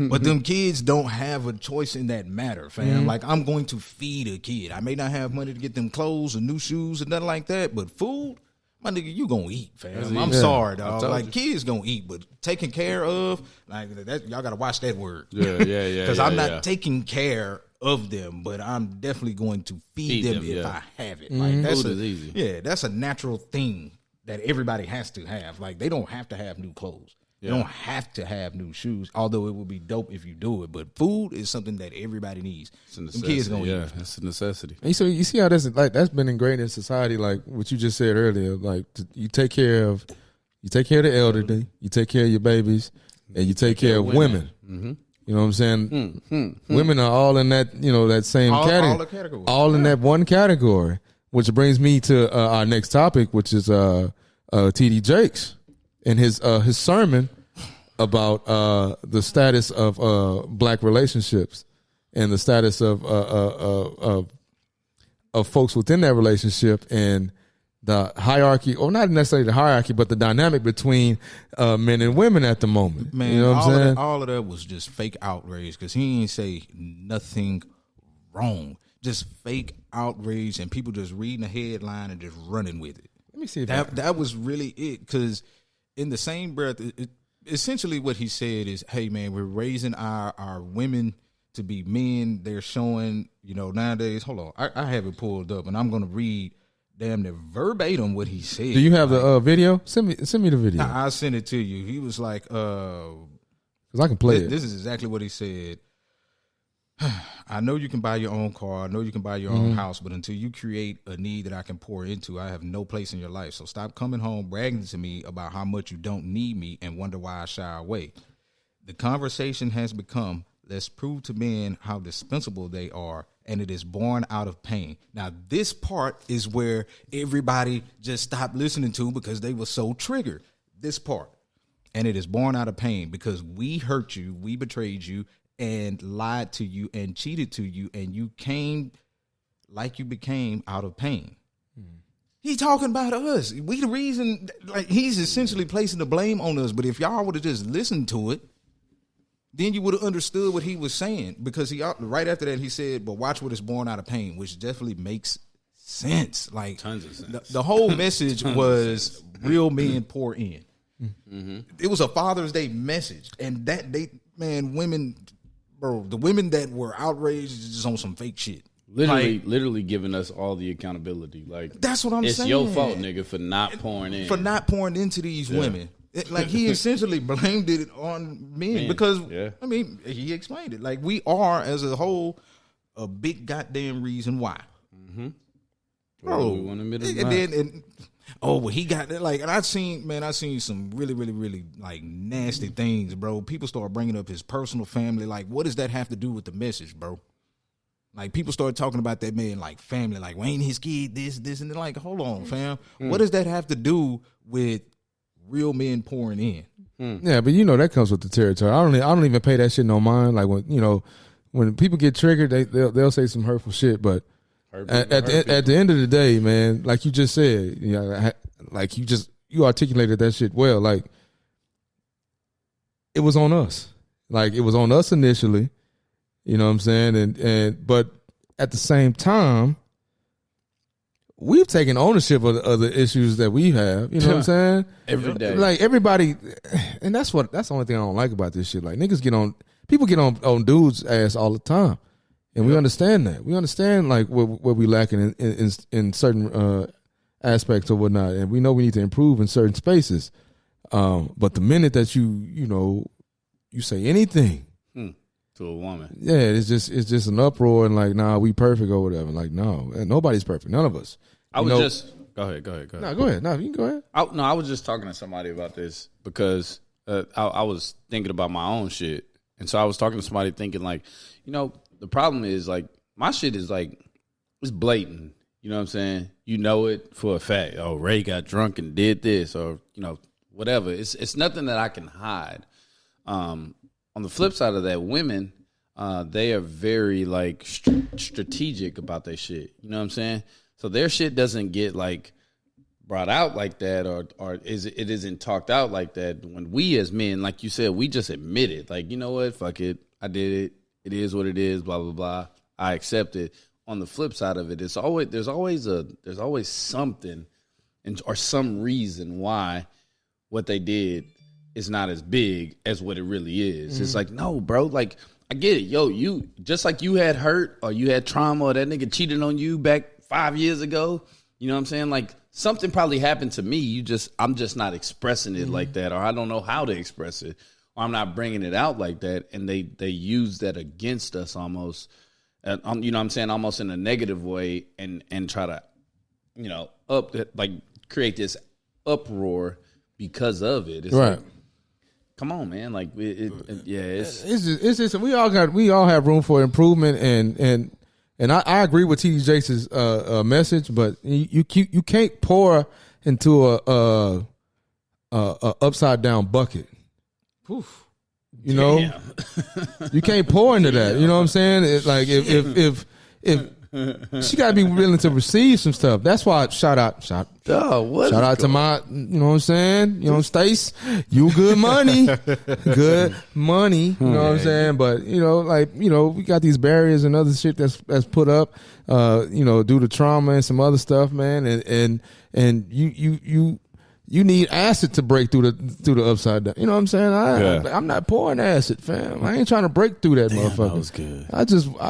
S4: but them kids don't have a choice in that matter, fam. Mm-hmm. Like, I'm going to feed a kid. I may not have money to get them clothes or new shoes or nothing like that, but food, my nigga, you gonna eat, fam. I'm sorry, dog. Like, kids gonna eat, but taking care of, like, that, y'all gotta watch that word.
S2: Yeah.
S4: Because I'm not taking care of them, but I'm definitely going to feed them if I have it. Like, that's
S2: food is easy.
S4: Yeah, that's a natural thing that everybody has to have. Like, they don't have to have new clothes. You don't have to have new shoes, although it would be dope if you do it. But food is something that everybody needs.
S2: It's a necessity. Kids gonna eat. It's a necessity.
S1: And so you see how that's been ingrained in society, like what you just said earlier. Like, you take care of the elderly, you take care of your babies, and you take care of women. Mm-hmm. You know what I'm saying? Women are all in that, that same category. All in that one category, which brings me to our next topic, which is T.D. Jakes and his sermon about the status of black relationships and the status of folks within that relationship and the hierarchy, or not necessarily the hierarchy, but the dynamic between men and women at the moment.
S4: Man,
S1: you know what I'm saying?
S4: All of that was just fake outrage because he ain't say nothing wrong. Just fake outrage and people just reading the headline and just running with it.
S1: Let me see if
S4: that was really it, because in the same breath, essentially what he said is, hey, man, we're raising our women to be men. They're showing, nowadays, hold on, I have it pulled up, and I'm going to read damn near verbatim what he said.
S1: Do you have the video? Send me the video.
S4: I'll send it to you. He was like,
S1: because I can play it.
S4: This is exactly what he said. I know you can buy your own car. I know you can buy your own house, but until you create a need that I can pour into, I have no place in your life. So stop coming home bragging to me about how much you don't need me and wonder why I shy away. The conversation has become, let's prove to men how dispensable they are, and it is born out of pain. Now, this part is where everybody just stopped listening to because they were so triggered. This part. And it is born out of pain because we hurt you, we betrayed you, and lied to you and cheated to you, and you came like you became out of pain. He's talking about us. We the reason, like, he's essentially placing the blame on us. But if y'all would have just listened to it, then you would have understood what he was saying. Because he right after that he said, "But watch what is born out of pain," which definitely makes sense. Like, tons of sense. The whole message was real men pour in. Mm-hmm. It was a Father's Day message, and that day, man, women. Bro, the women that were outraged is just on some fake shit.
S2: Literally giving us all the accountability. Like,
S4: that's what I'm saying.
S2: It's your fault, nigga, for not pouring in.
S4: For not pouring into these women. Like, he essentially blamed it on men because, I mean, he explained it. Like, we are, as a whole, a big goddamn reason why. Mm-hmm. Bro, we want well, he got that, like, and I seen some really, really, really, like, nasty things, bro. People start bringing up his personal family. Like, what does that have to do with the message, bro? Like, people started talking about that man, like, family, like, well, ain't his kid this, and they're like, hold on, fam. What does that have to do with real men pouring in?
S1: Yeah, but that comes with the territory. I don't even pay that shit no mind. Like, when people get triggered, they'll say some hurtful shit, but at the end of the day, man, like you just said, like you articulated that shit well. Like, it was on us. Like, it was on us initially. You know what I'm saying? But at the same time, we've taken ownership of the issues that we have. You know what I'm saying?
S2: Every day.
S1: Like, everybody, and that's the only thing I don't like about this shit. Like, people get on dudes' ass all the time. And we understand that. We understand, like, where we lacking in certain aspects or whatnot, and we know we need to improve in certain spaces. But the minute that you say anything
S2: to a woman,
S1: it's just an uproar and like, nah, we perfect or whatever. Like, no, nobody's perfect. None of us.
S2: Go ahead.
S1: No, go ahead. No, you can go ahead.
S2: I was just talking to somebody about this because I was thinking about my own shit, and so I was talking to somebody thinking, like, the problem is, like, my shit is, like, it's blatant. You know what I'm saying? You know it for a fact. Oh, Ray got drunk and did this, or, whatever. It's nothing that I can hide. On the flip side of that, women, they are very like strategic about their shit. You know what I'm saying? So their shit doesn't get like brought out like that, or it isn't talked out like that. When we as men, like you said, we just admit it. Like, you know what? Fuck it. I did it. It is what it is. Blah blah blah. I accept it. On the flip side of it, there's always something, or some reason why what they did is not as big as what it really is. Mm-hmm. It's like, no, bro. Like, I get it. Yo, you just like you had hurt or you had trauma or that nigga cheated on you back 5 years ago. You know what I'm saying? Like, something probably happened to me. I'm just not expressing it like that, or I don't know how to express it, or I'm not bringing it out like that. And they use that against us almost. You know what I'm saying? Almost in a negative way, and try to, you know, create this uproar because of it. It's
S1: right.
S2: Like, come on, man. Like, it's
S1: just we all have room for improvement, and I agree with TD Jakes' message, but you can't pour into a upside down bucket. Oof. You know, you can't pour into that. You know what I'm saying? It's like if she got to be willing to receive some stuff. That's why shout out to my, you know what I'm saying? You know, Stace, you good money. Good money. You know what I'm saying? But, you know, like, you know, we got these barriers and other shit that's put up, you know, due to trauma and some other stuff, man. And you need acid to break through the upside down. You know what I'm saying? I'm not pouring acid, fam. I ain't trying to break through that motherfucker. That
S2: was good.
S1: I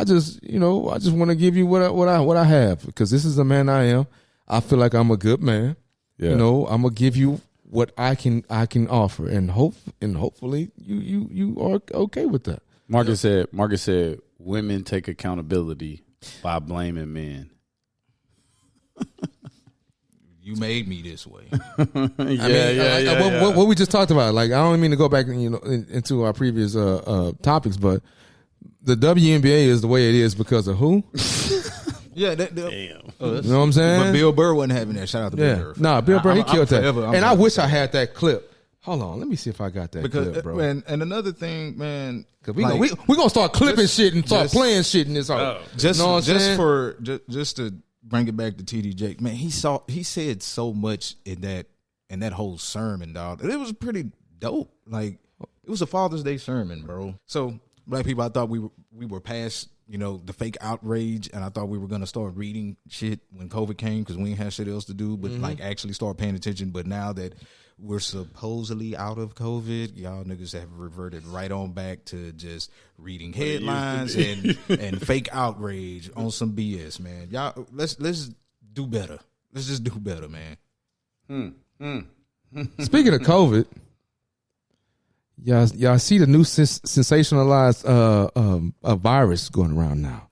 S1: just you know, I just want to give you what I have, because this is the man I am. I feel like I'm a good man. Yeah. You know, I'm gonna give you what I can offer, and hopefully you are okay with that.
S2: Marcus said women take accountability by blaming men.
S4: You made me this way.
S1: What we just talked about. Like, I don't mean to go back, you know, into our previous topics, but the WNBA is the way it is because of who?
S4: Damn.
S1: You know what I'm saying?
S4: But Bill Burr wasn't having that. Shout out to Bill Burr.
S1: Nah, Bill Burr, he killed that. And I wish I had that clip. Hold on, let me see if I got that clip, bro.
S4: And another thing, man,
S1: because we gonna start clipping shit and start playing shit in this.
S4: Just to bring it back to TD Jake, man, he said so much in that whole sermon, dog. It was pretty dope. Like, it was a Father's Day sermon, bro. So, black people, I thought we were past, you know, the fake outrage, and I thought we were gonna start reading shit when COVID came, because we ain't had shit else to do, but like actually start paying attention. But now that we're supposedly out of COVID, y'all niggas have reverted right on back to just reading headlines and fake outrage on some BS, man. Y'all, let's do better. Let's just do better, man.
S1: Speaking of COVID, y'all see the new sensationalized virus going around now.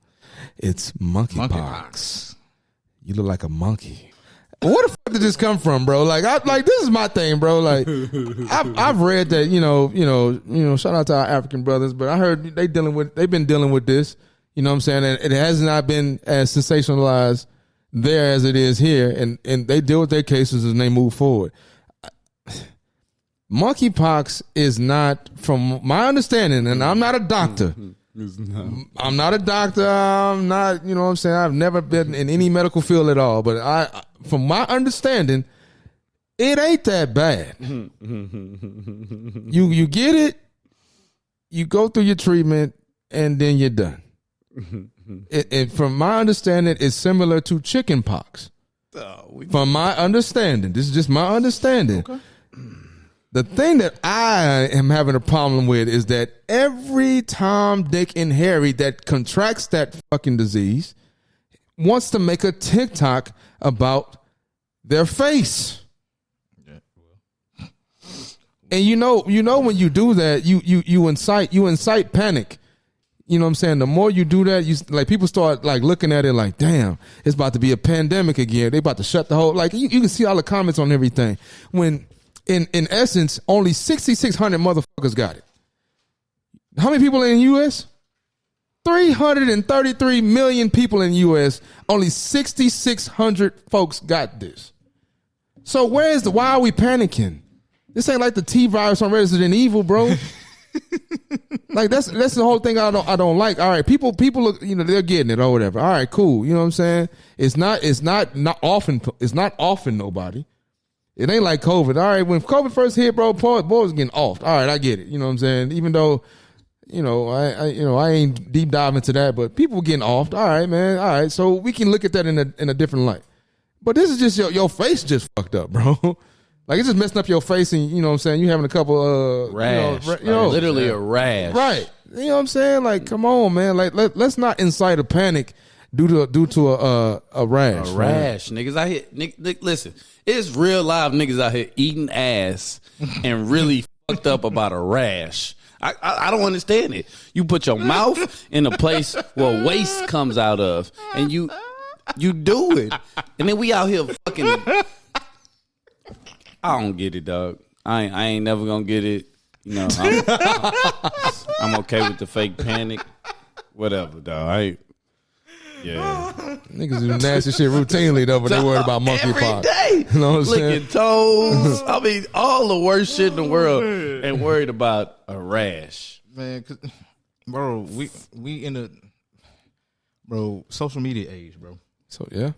S1: It's monkeypox. You look like a monkey. Where the fuck did this come from, bro? Like, this is my thing, bro. Like, I've read that, you know. Shout out to our African brothers, but I heard they've been dealing with this. You know what I'm saying? And it has not been as sensationalized there as it is here, and they deal with their cases and they move forward. Monkeypox is not, from my understanding, and I'm not a doctor. I'm not a doctor. I'm not, you know what I'm saying? I've never been in any medical field at all. But from my understanding, it ain't that bad. You get it, you go through your treatment, and then you're done. It from my understanding, it's similar to chicken pox. From my understanding, this is just my understanding. Okay. The thing that I am having a problem with is that every Tom, Dick, and Harry that contracts that fucking disease wants to make a TikTok about their face. Yeah. And you know when you do that, you incite panic. You know what I'm saying? The more you do that, people start like looking at it like, damn, it's about to be a pandemic again. They about to shut the whole, like, you can see all the comments on everything. When in essence, only 6,600 motherfuckers got it. How many people in the U.S.? 333 million people in the U.S. Only 6,600 folks got this. So why are we panicking? This ain't like the T virus on Resident Evil, bro. Like that's the whole thing I don't like. All right, people look, you know, they're getting it or whatever. All right, cool. You know what I'm saying? It's not often nobody. It ain't like COVID. All right, when COVID first hit, bro, boy was getting offed. All right, I get it. You know what I'm saying? Even though, you know, I ain't deep dive into that, but people getting offed. All right, man. All right, so we can look at that in a different light. But this is just your face just fucked up, bro. Like, it's just messing up your face, and you know what I'm saying, you having a couple
S2: rash, literally a rash,
S1: right? You know what I'm saying? Like, come on, man. Like, let's not incite a panic due to a rash.
S2: A rash, niggas out here. Listen, it's real live niggas out here eating ass and really fucked up about a rash. I don't understand it. You put your mouth in a place where waste comes out of, and you do it, and then we out here fucking. I don't get it, dog. I ain't never gonna get it. You know, I'm okay with the fake panic. Whatever, dog.
S1: Niggas do nasty shit routinely though, but they worried about monkeypox.
S2: Every day.
S1: You know what I'm
S2: Licking
S1: saying?
S2: toes. I mean, all the worst shit in the world, and worried about a rash.
S4: Man, 'cause, bro, we in a social media age, bro.
S1: So yeah.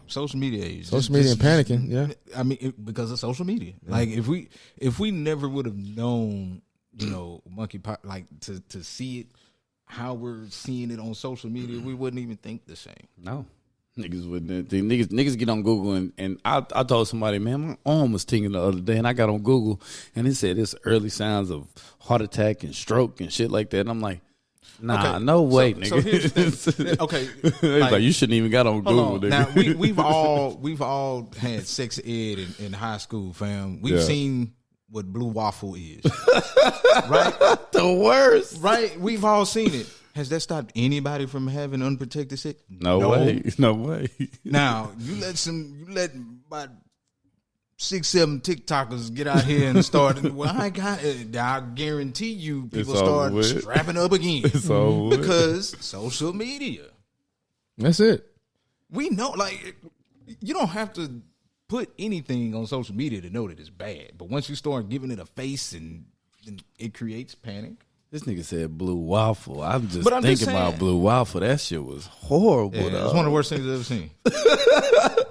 S4: Social media age.
S1: Social media and panicking. Yeah.
S4: I mean, because of social media. Yeah. Like if we never would have known, you know, monkeypox, like to see it, how we're seeing it on social media, we wouldn't even think the same.
S2: No. Niggas wouldn't. Niggas get on Google and I told somebody, man, my arm was tingling the other day, and I got on Google and it said it's early signs of heart attack and stroke and shit like that. And I'm like, nah, okay. No way, nigga. So here's the thing. Okay, like, you shouldn't even got on Google. Nigga.
S4: Now we've all had sex ed in high school, fam. We've seen what blue waffle is, right?
S2: The worst,
S4: right? We've all seen it. Has that stopped anybody from having unprotected sex?
S2: No way.
S4: Now you let about 6-7 TikTokers get out here and start. Well, I guarantee you, people start strapping up again.
S2: It's over
S4: because social media.
S1: That's it.
S4: We know, like, you don't have to put anything on social media to know that it's bad. But once you start giving it a face, and it creates panic.
S2: This nigga said blue waffle. I'm thinking about blue waffle. That shit was horrible.
S4: Yeah, it's one of the worst things I've ever seen.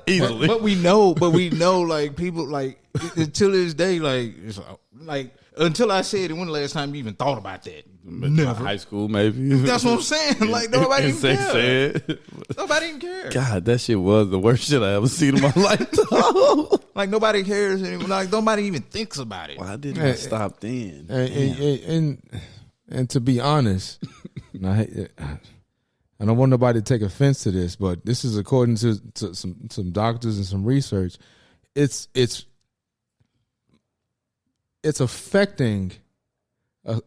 S2: Easily.
S4: But we know, like, people, like, until this day, like, it's like, until I said it, when the last time you even thought about that?
S2: Never. High school, maybe.
S4: That's what I'm saying. Like, nobody even cares.
S2: Said.
S4: Nobody even cares.
S2: God, that shit was the worst shit I ever seen in my life.
S4: Like, nobody cares anymore. Like, nobody even thinks about it.
S2: Why didn't I stop then?
S1: And to be honest, I don't want nobody to take offense to this, but this is according to some doctors and some research. It's affecting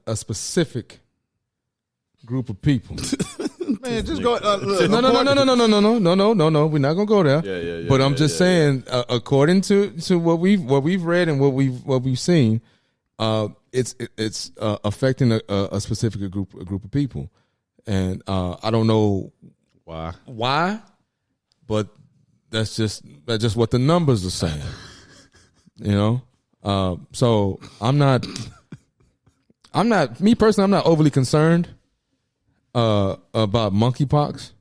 S1: a specific group of people.
S4: Man, just go. Look,
S1: no. We're not gonna go there.
S2: Yeah.
S1: But I'm just saying, according to what we've read and what we've seen, it's affecting a specific group of people, and I don't know why, but that's just what the numbers are saying. You know, so I'm not me personally. I'm not overly concerned about monkeypox.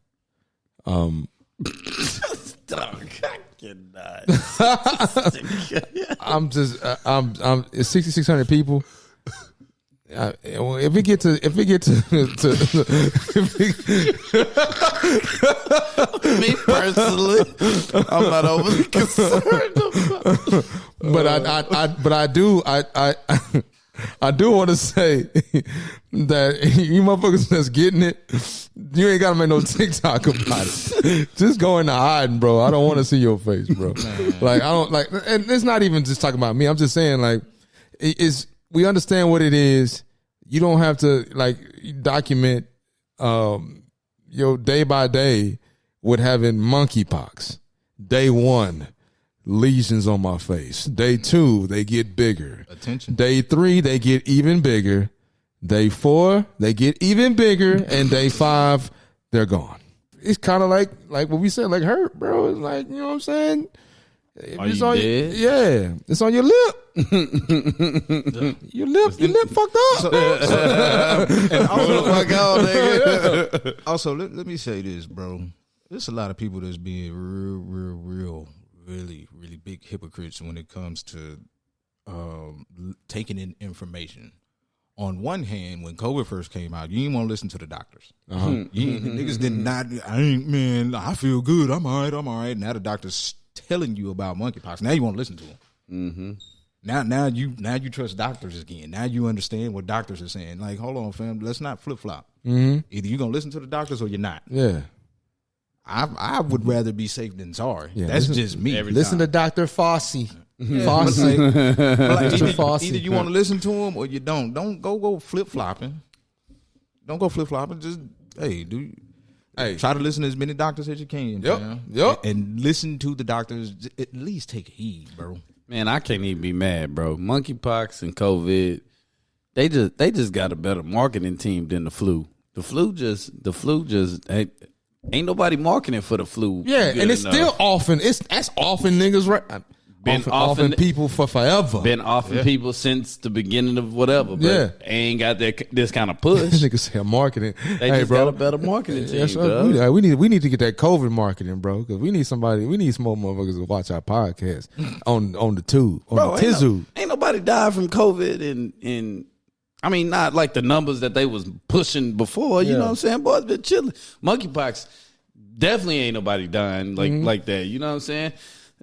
S1: I'm 6,600 people. If we get to
S2: me personally, I'm not overly concerned about.
S1: But I do want to say that you motherfuckers that's getting it, you ain't gotta make no TikTok about it. Just go into hiding, bro. I don't want to see your face, bro. Like, I don't like, and it's not even just talking about me. I'm just saying, like, we understand what it is. You don't have to, like, document your day by day with having monkeypox. Day 1, lesions on my face. Day 2, they get bigger.
S4: Attention.
S1: Day 3, they get even bigger. Day 4, they get even bigger, and day 5, they're gone. It's kind of like what we said, like hurt, bro. It's like, you know what I'm saying?
S2: Are you dead?
S1: Yeah, it's on your lip. your lip fucked up.
S4: And also, my God, nigga. Also, let me say this, bro. There's a lot of people that's being real, really big hypocrites when it comes to taking in information. On one hand, when COVID first came out, you didn't want to listen to the doctors. Niggas did not. I feel good. I'm all right. Now the doctor's telling you about monkeypox. Now you want to listen to them. Mm-hmm. Now you trust doctors again. Now you understand what doctors are saying. Like, hold on, fam. Let's not flip flop. Mm-hmm. Either you're gonna listen to the doctors or you're not.
S1: Yeah.
S4: I would rather be safe than sorry. Yeah, that's just me.
S5: Listen to Dr. Fossey.
S4: Either you want to listen to him or you don't. Don't go flip flopping. Don't go flip flopping. Just try to listen to as many doctors as you can.
S1: Yep.
S4: And listen to the doctors. At least take heed, bro.
S2: Man, I can't even be mad, bro. Monkeypox and COVID, they just got a better marketing team than the flu. The flu just ain't nobody marketing for the flu.
S1: Yeah, and it's still often that's often niggas right. Been offing people for forever.
S2: Been offing people since the beginning of whatever. But ain't got this kind of push.
S1: Niggas say marketing.
S2: They just got a better marketing team.
S1: We need to get that COVID marketing, bro. Because we need some more motherfuckers to watch our podcast on the tube, on the Tizu.
S2: Ain't nobody died from COVID and I mean, not like the numbers that they was pushing before. You know what I'm saying? Boys been chilling. Monkeypox, definitely ain't nobody dying like that. You know what I'm saying?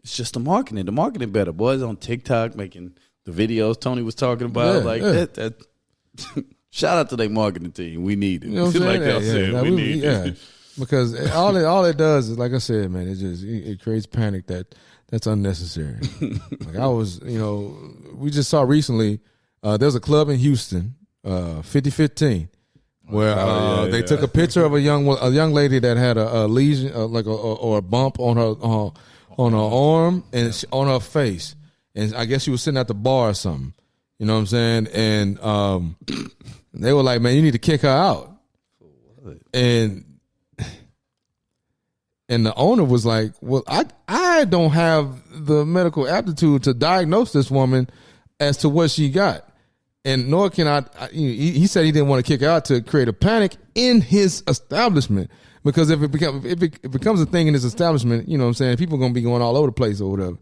S2: It's just the marketing. The marketing better. Boys on TikTok making the videos Tony was talking about. That shout out to their marketing team. We need it. You know what I'm saying? Like I said, we need it.
S1: Because all it does is, like I said, man, it creates panic that's unnecessary. Like I was, we just saw recently, there's a club in Houston, 5015, where they took a picture of a young lady that had a lesion, or a bump on her arm and on her face, and I guess she was sitting at the bar or something. You know what I'm saying? And they were like, "Man, you need to kick her out." And the owner was like, "Well, I don't have the medical aptitude to diagnose this woman as to what she got, and nor can I." He said he didn't want to kick her out to create a panic in his establishment. Because if it becomes a thing in his establishment, you know what I'm saying, people are going to be going all over the place or whatever.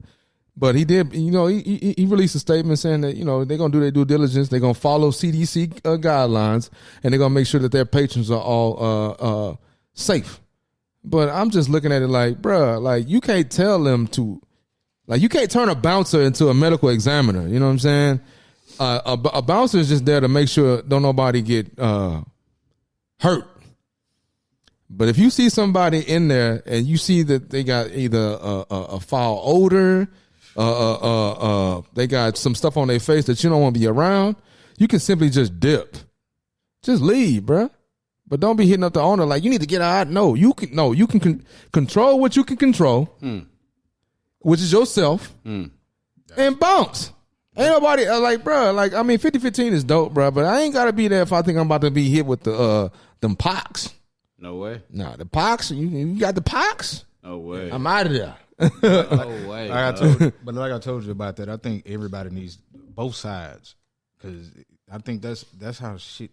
S1: But he did, he released a statement saying that, they're going to do their due diligence. They're going to follow CDC guidelines, and they're going to make sure that their patrons are all safe. But I'm just looking at it like, bruh, like you can't tell them to, like you can't turn a bouncer into a medical examiner. You know what I'm saying? A bouncer is just there to make sure don't nobody get hurt. But if you see somebody in there and you see that they got either a foul odor, they got some stuff on their face that you don't want to be around, you can simply just dip. Just leave, bruh. But don't be hitting up the owner like, you need to get out. No, you can control what you can control, which is yourself, and bounce. Ain't nobody like, bruh, like, I mean, 5015 is dope, bruh, but I ain't got to be there if I think I'm about to be hit with them pox.
S2: No way.
S1: Nah, the pox. You got the pox?
S2: No way.
S1: I'm out of there.
S2: No way.
S4: But like I told you about that, I think everybody needs both sides, because I think that's how shit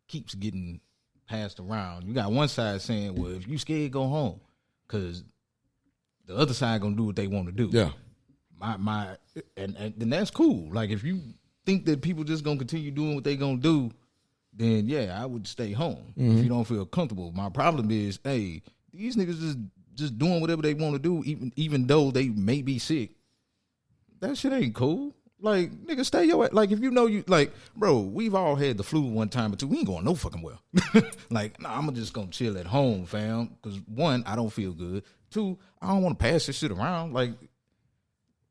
S4: keeps getting passed around. You got one side saying, "Well, if you scared, go home," because the other side gonna do what they want to do.
S1: Yeah.
S4: And that's cool. Like if you think that people just gonna continue doing what they gonna do, then yeah, I would stay home if you don't feel comfortable. My problem is, hey, these niggas just doing whatever they want to do, even though they may be sick. That shit ain't cool. Like, nigga, stay your ass. Like, if you know you, like, bro, we've all had the flu one time or two. We ain't going no fucking well. Like, nah, I'm just gonna chill at home, fam. Because one, I don't feel good. Two, I don't want to pass this shit around. Like,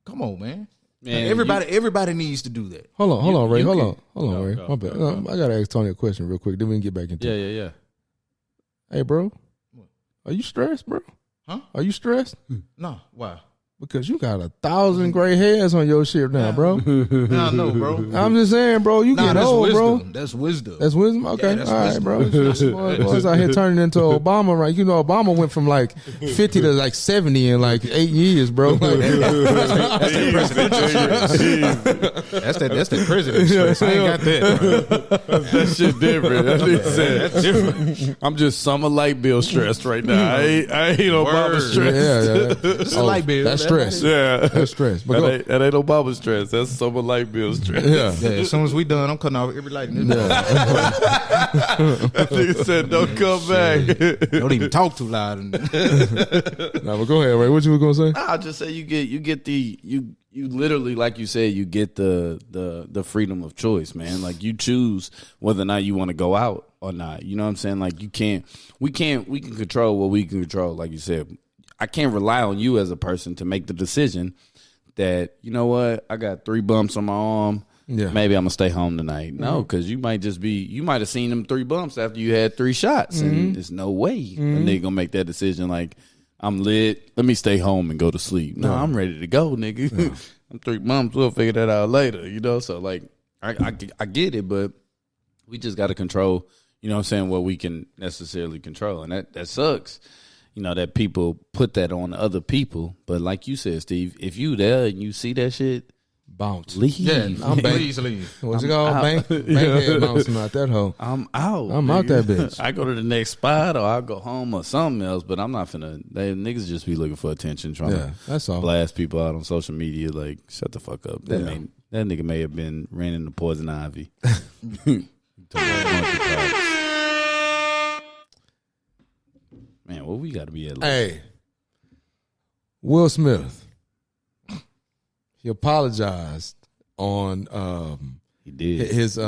S4: come on, man. Man, everybody needs to do that.
S1: Hold on, Ray. Hold on, Ray. My bad. I gotta ask Tony a question real quick. Then we can get back into it.
S2: Yeah.
S1: Hey, bro. What? Are you stressed, bro?
S4: Huh?
S1: Are you stressed?
S4: No. Why?
S1: Because you got 1,000 gray hairs on your shit now, bro.
S4: Nah, no, bro.
S1: I'm just saying, bro. You get
S4: that's
S1: old,
S4: wisdom.
S1: bro.
S4: That's wisdom.
S1: That's wisdom? Okay.
S4: that's
S1: all right,
S4: wisdom.
S1: bro. Boys out here turning into Obama, right? You know, Obama went from like 50 to like 70 in like 8 years, bro.
S4: That's that president stress. I ain't got that.
S2: That shit different. That's different. I'm just summer light bill stressed right now. I ain't Obama stressed.
S1: Yeah.
S4: It's a light bill.
S1: That's stress.
S2: Yeah.
S1: That's stress. But
S2: That ain't Obama stress. That's summer light bill stress.
S1: yeah.
S4: As soon as we done, I'm cutting off every light in this.
S2: That nigga said, "Don't come back."
S4: Don't even talk too loud.
S1: Nah, but go ahead, Ray. What you were gonna say?
S2: I'll just say you get you literally, like you said, you get the freedom of choice, man. Like you choose whether or not you want to go out or not. You know what I'm saying? Like we can control what we can control. Like you said, I can't rely on you as a person to make the decision that, you know what, I got 3 bumps on my arm.
S1: Yeah.
S2: Maybe I'm gonna stay home tonight. No, because you might have seen them 3 bumps after you had 3 shots, and there's no way a nigga gonna make that decision. Like, I'm lit, let me stay home and go to sleep. No, I'm ready to go, nigga. Yeah. I'm 3 bumps. We'll figure that out later. You know, so like I get it, but we just got to control. You know what I'm saying? What we can necessarily control, and that sucks. You know, that people put that on other people. But like you said, Steve, if you there and you see that shit,
S1: bounce.
S2: Leave.
S4: Yeah,
S1: please
S4: leave.
S1: What's it called? Bank head bouncing out that hoe.
S2: I'm out.
S1: I'm out that bitch.
S2: I go to the next spot or I'll go home or something else, but I'm not finna. Niggas just be looking for attention, trying to
S1: that's all.
S2: blast people out on social media. Like, shut the fuck up. That nigga may have been renting the poison ivy. Man, well, we got to be at.
S1: Hey, Will Smith. He apologized on
S2: he did
S1: his IG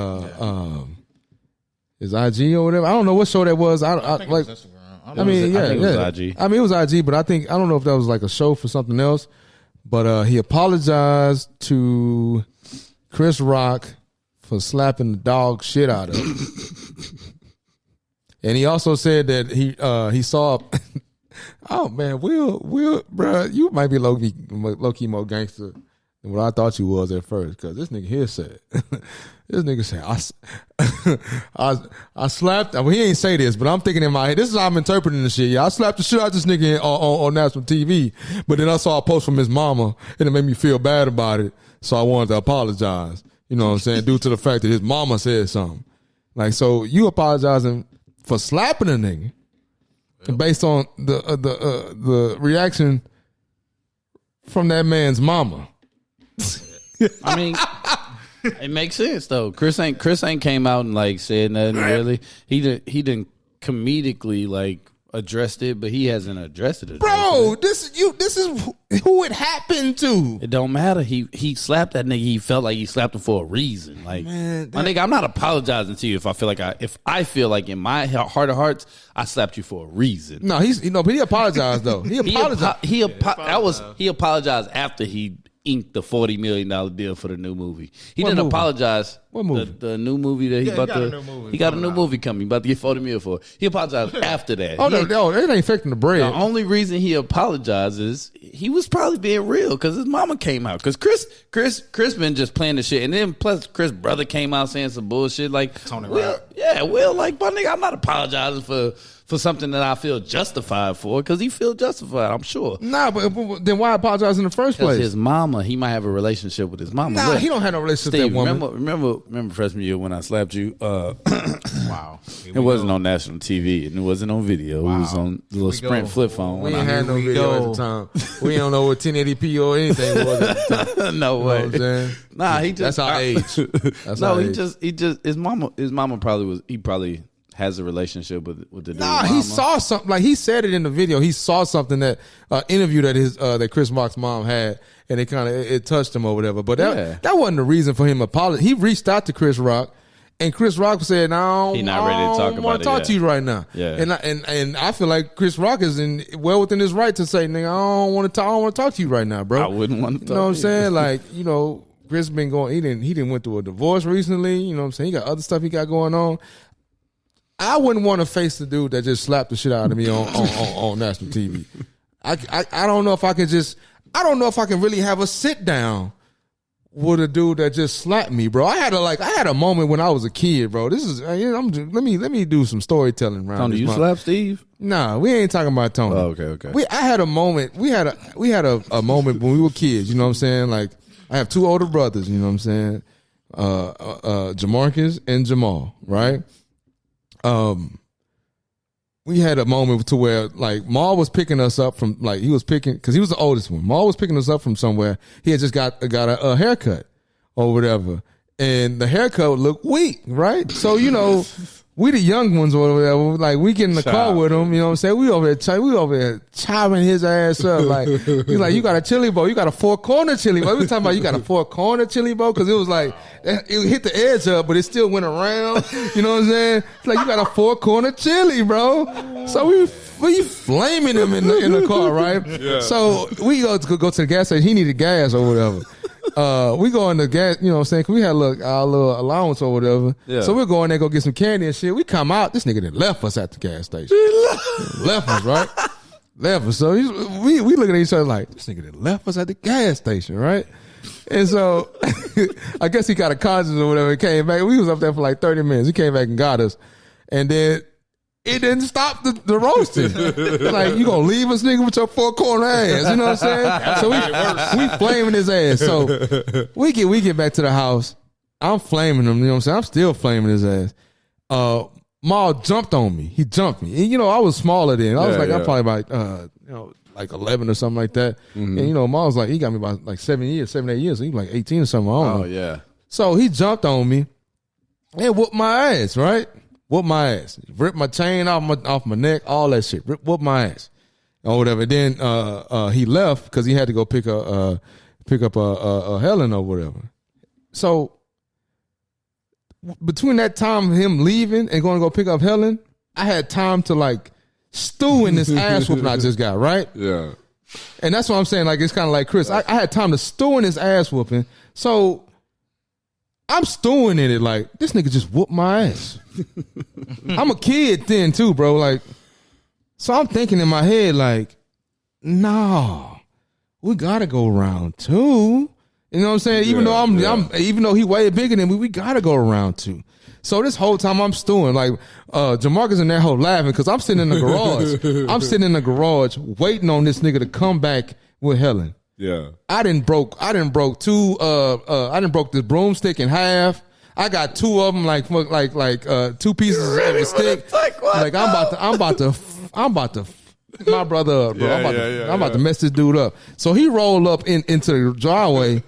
S1: or whatever. I don't know what show that was. I like.
S4: It was Instagram.
S1: I mean,
S2: it was IG.
S1: I mean, it was IG, but I don't know if that was like a show for something else. But he apologized to Chris Rock for slapping the dog shit out of him. And he also said that he saw. Oh man, Will, bro, you might be low key more gangster than what I thought you was at first. Because this nigga here said, I slapped. Well, he ain't say this, but I'm thinking in my head. This is how I'm interpreting the shit. Yeah, I slapped the shit out of this nigga on national TV. But then I saw a post from his mama, and it made me feel bad about it. So I wanted to apologize. You know what I'm saying? Due to the fact that his mama said something. Like, so you apologizing for slapping a nigga. And based on the reaction from that man's mama.
S2: I mean, it makes sense though. Chris ain't came out and like said nothing really. He didn't comedically like addressed it, but he hasn't addressed it.
S1: Bro, this is who it happened to.
S2: It don't matter. He slapped that nigga. He felt like he slapped him for a reason. Like, man, my nigga, I'm not apologizing to you if I feel like in my heart of hearts I slapped you for a reason.
S1: No, but he apologized though. He apologized.
S2: He apologized after he inked the $40 million deal for the new movie. He didn't apologize.
S1: What movie?
S2: The new movie that he got a new movie coming. He about to get $40 million for. He apologized after that.
S1: No, it ain't affecting the bread.
S2: The only reason he apologizes, he was probably being real because his mama came out. Because Chris been just playing the shit, and then plus Chris' brother came out saying some bullshit like
S4: Tony
S2: Will. Yeah, Will, like, my nigga, I'm not apologizing for something that I feel justified for, because he feel justified, I'm sure.
S1: Nah, but then why apologize in the first place?
S2: His mama, he might have a relationship with his mama.
S1: Nah,
S2: Look,
S1: he don't have no relationship
S2: Steve,
S1: with that woman.
S2: remember freshman year when I slapped you?
S4: Wow.
S2: It wasn't on national TV and it wasn't on video. Wow. It was on the little Sprint flip phone.
S1: We ain't had no video at the time. We don't know what 1080p or anything was at the time.
S2: No way.
S1: You know what I'm saying?
S2: Nah, he just
S1: that's our age. That's our age.
S2: he just his mama probably has a relationship with the dude.
S1: Nah, he saw something. Like, he said it in the video. He saw something that interview that Chris Rock's mom had, and it touched him or whatever. But that wasn't the reason for him to apologize. He reached out to Chris Rock, and Chris Rock said, "No,
S2: he's not ready to talk about it.
S1: I want to talk to you right now."
S2: Yeah,
S1: and I feel like Chris Rock is well within his right to say, "Nigga, I don't want to talk to you right now, bro."
S2: I wouldn't want to talk.
S1: You know what I'm saying? Like, you know, Chris been going. He didn't went through a divorce recently. You know what I'm saying? He got other stuff he got going on. I wouldn't want to face the dude that just slapped the shit out of me on national TV. I don't know if I could just. I don't know if I can really have a sit down with a dude that just slapped me, bro. I had a moment when I was a kid, bro. This is let me do some storytelling around.
S2: Tony,
S1: this
S2: you
S1: month.
S2: slap Steve?
S1: Nah, we ain't talking about Tony.
S2: Oh, okay.
S1: I had a moment. We had a moment when we were kids. You know what I'm saying? Like I have two older brothers. You know what I'm saying? Jamarcus and Jamal. Right. We had a moment to where like Ma was picking us up from like because he was the oldest one. Ma was picking us up from somewhere. He had just got a haircut or whatever, and the haircut looked weak, right? So we the young ones or whatever. Like we get in the car with him. You know what I'm saying? We over here chopping his ass up. Like he's like, you got a chili bowl? You got a 4-corner chili bowl? We talking about you got a 4-corner chili bowl because it was like it hit the edge up, but it still went around. You know what I'm saying? It's like you got a 4-corner chili, bro. So we flaming him in the car, right? Yeah. So we go to the gas station. He needed gas or whatever. We go in the gas, you know what I'm saying? 'Cause we had our little allowance or whatever. Yeah. So we're going there, go get some candy and shit. We come out, this nigga done left us at the gas station. Left us, right? Left us. So we look at each other like, this nigga done left us at the gas station, right? And so I guess he got a conscience or whatever and came back. We was up there for like 30 minutes. He came back and got us. And then it didn't stop the roasting. Like, you gonna leave us, nigga, with your 4-corner ass. You know what I'm saying? So we flaming his ass. So we get back to the house. I'm flaming him. You know what I'm saying? I'm still flaming his ass. Maul jumped on me. He jumped me. And, I was smaller then. I was I'm probably about, like 11 or something like that. Mm-hmm. And, Maul was like, he got me about like 7, 8 years. So he was like 18 or something. I don't know.
S2: Yeah.
S1: So he jumped on me and whooped my ass, right? Whoop my ass, rip my chain off my neck, all that shit. Whoop my ass, or whatever. Then he left because he had to go pick up Helen or whatever. So between that time of him leaving and going to go pick up Helen, I had time to like stew in this ass whooping I just got, right?
S2: Yeah.
S1: And that's what I'm saying. Like it's kind of like Chris. I had time to stew in his ass whooping, so I'm stewing in it like, this nigga just whooped my ass. I'm a kid then too, bro. Like, so I'm thinking in my head like, nah, we gotta go round 2. You know what I'm saying? Even though he way bigger than me, we gotta go around 2. So this whole time I'm stewing. Like, Jamarcus in that hole laughing because I'm sitting in the garage. I'm sitting in the garage waiting on this nigga to come back with Helen.
S2: Yeah.
S1: I didn't broke this broomstick in half. I got 2 of them like 2 pieces of a stick. Like I'm about to my brother up, bro. I'm about to mess this dude up. So he rolled up into the driveway.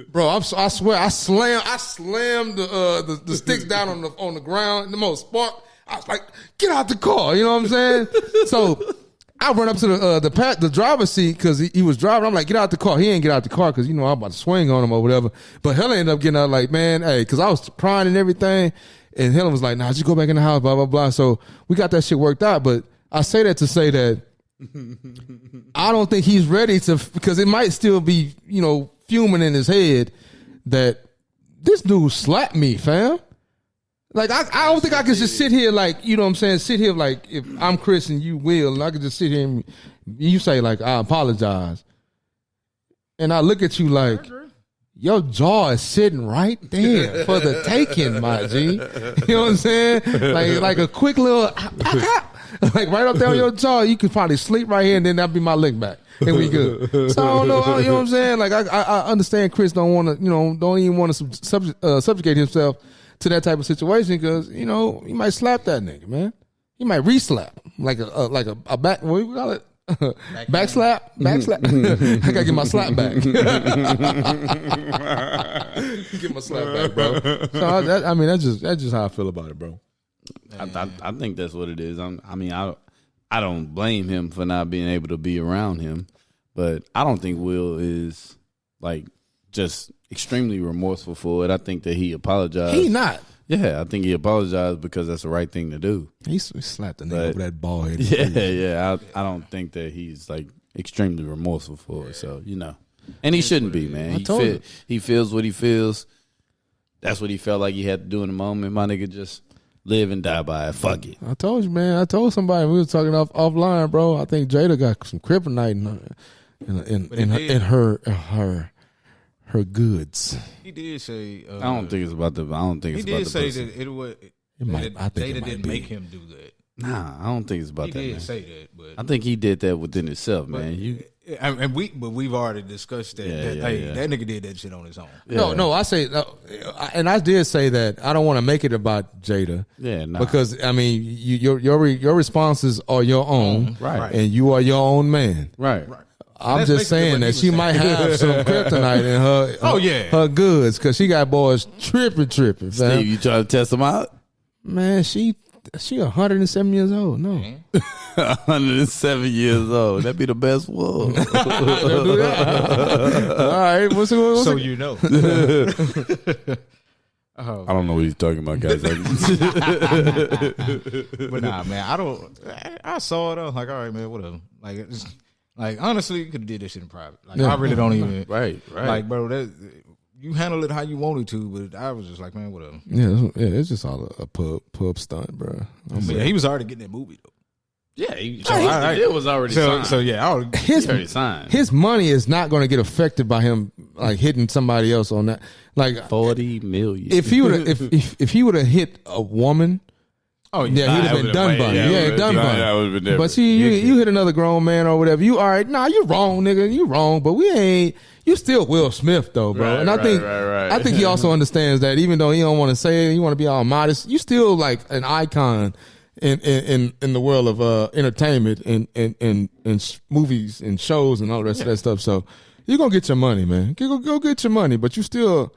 S1: Bro, I swear I slammed the sticks down on the ground. The most spark. I was like, get out the car. You know what I'm saying? So I run up to the driver's seat because he was driving. I'm like, get out the car. He ain't get out the car because, I'm about to swing on him or whatever. But Helen ended up getting out like, man, hey, because I was crying and everything. And Helen was like, nah, just go back in the house, blah, blah, blah. So we got that shit worked out. But I say that to say that I don't think he's ready to, because it might still be, fuming in his head that this dude slapped me, fam. Like, I don't think I could just sit here like, you know what I'm saying? Sit here like, if I'm Chris and you Will, and I could just sit here and you say like, I apologize. And I look at you like, your jaw is sitting right there for the taking, my G. You know what I'm saying? Like a quick little, like right up there on your jaw, you could probably sleep right here and then that'd be my lick back. And we good. So I don't know, you know what I'm saying? Like I understand Chris don't want to, don't even want to subjugate himself to that type of situation because, he might slap that nigga, man. He might re-slap like a back, what do you call it? Back slap. I gotta get my slap back. Get my slap back, bro. So that's just how I feel about it, bro.
S2: I think that's what it is. I don't blame him for not being able to be around him, but I don't think Will is like just extremely remorseful for it. I think that he apologized.
S1: He not.
S2: Yeah, I think he apologized because that's the right thing to do.
S1: He slapped the nigga over that ball head.
S2: Yeah. I don't think that he's like extremely remorseful for it. So, and he shouldn't be, man. He feels what he feels. That's what he felt like he had to do in the moment. My nigga, just live and die by it. Fuck it.
S1: I told you, man. I told somebody we was talking offline, bro. I think Jada got some kryptonite in her goods.
S4: He did say.
S2: I don't think it's about the. I don't think it's about the.
S4: He did
S2: pussy.
S4: say that it was.
S1: I think
S4: Jada
S1: it might
S4: didn't
S1: be.
S4: make him do that.
S2: Nah, I don't think it's about
S4: He
S2: that.
S4: did
S2: Man.
S4: say that, but
S2: I think he did that within himself, man.
S4: and we've already discussed that. That nigga did that shit on his own.
S1: No, I say, and I did say that I don't want to make it about Jada.
S2: Yeah, nah.
S1: Because I mean, your responses are your own,
S2: Right.
S1: And you are your own man.
S2: Right.
S1: I'm
S4: That's
S1: just saying
S4: basically
S1: that she might have some kryptonite in her.
S4: Oh, yeah.
S1: her goods because she got boys tripping. Fam.
S2: Steve, you trying to test him out?
S1: Man, she 107 years old. No,
S2: 107 years old. That'd be the best one.
S1: don't do that. All right, what's
S4: So
S1: it?
S4: you know.
S2: I don't know what he's talking about, guys.
S4: But nah, man, I saw it. I was like, all right, man, whatever. Like honestly, you could have did this shit in private. Like I really don't even.
S2: Right.
S4: Like, bro, that you handle it how you wanted to, but I was just like, man, whatever.
S1: Yeah, it's just all a pub stunt, bro.
S4: Yeah, he was already getting that movie though.
S2: Yeah, it was already signed.
S4: So yeah,
S2: already signed.
S1: His money is not going to get affected by him like hitting somebody else on that. Like
S2: 40 million.
S1: if he would if he would have hit a woman,
S4: oh
S1: yeah, he'd have been done by. Yeah, done by.
S2: That would have been different.
S1: But see, you hit another grown man or whatever. You all right? Nah, you wrong, nigga. You wrong. But we ain't. You still Will Smith though, bro.
S2: Right,
S1: and I think he also understands that even though he don't want to say it, he want to be all modest. You still like an icon in the world of entertainment and movies and shows and all the rest of that stuff. So you're gonna get your money, man. Go get your money. But you still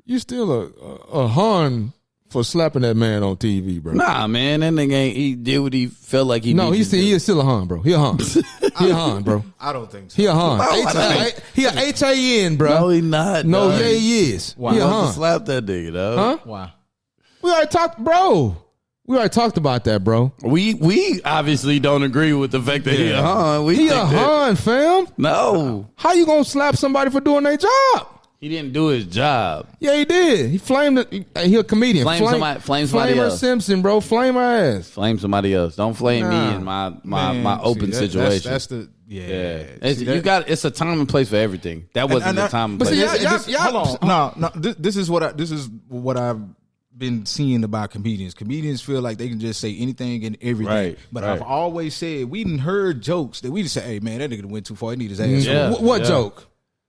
S1: a Han for slapping that man on TV, bro.
S2: Nah, man, that nigga ain't. He did what he felt like he.
S1: No,
S2: needed
S1: he is still a Han, bro. He a Han. He a Han, bro.
S4: I don't think so.
S1: He a Han.
S2: No,
S1: He a HAN, bro.
S2: No, he not.
S1: No,
S2: dog.
S1: yeah, he is.
S4: Why?
S1: He a
S2: I want to
S1: Han.
S2: slap that nigga, dog.
S1: Huh?
S4: Why?
S1: We already talked, bro. We already talked about that, bro.
S2: We obviously don't agree with the fact that he a Han. We
S1: He
S2: think
S1: a
S2: that-
S1: Han, fam.
S2: No,
S1: How you gonna slap somebody for doing their job?
S2: he didn't do his job.
S1: Yeah, he did. He flamed it. He a comedian.
S2: Flame somebody
S1: Flamer
S2: else.
S1: Simpson, bro. Flame her ass.
S2: Flame somebody else. Don't flame me in my
S4: Man,
S2: open
S4: see,
S2: situation.
S4: That's the
S2: yeah.
S4: See, that-
S2: It's a time and place for everything. That wasn't the time and
S1: but
S2: place.
S1: see,
S4: Hold on. No. This is what I've been seeing about comedians. Comedians feel like they can just say anything and everything.
S2: Right,
S4: But
S2: right.
S4: I've always said we didn't heard jokes that we just say, hey man, that nigga went too far. He need his ass.
S2: Yeah.
S1: What joke?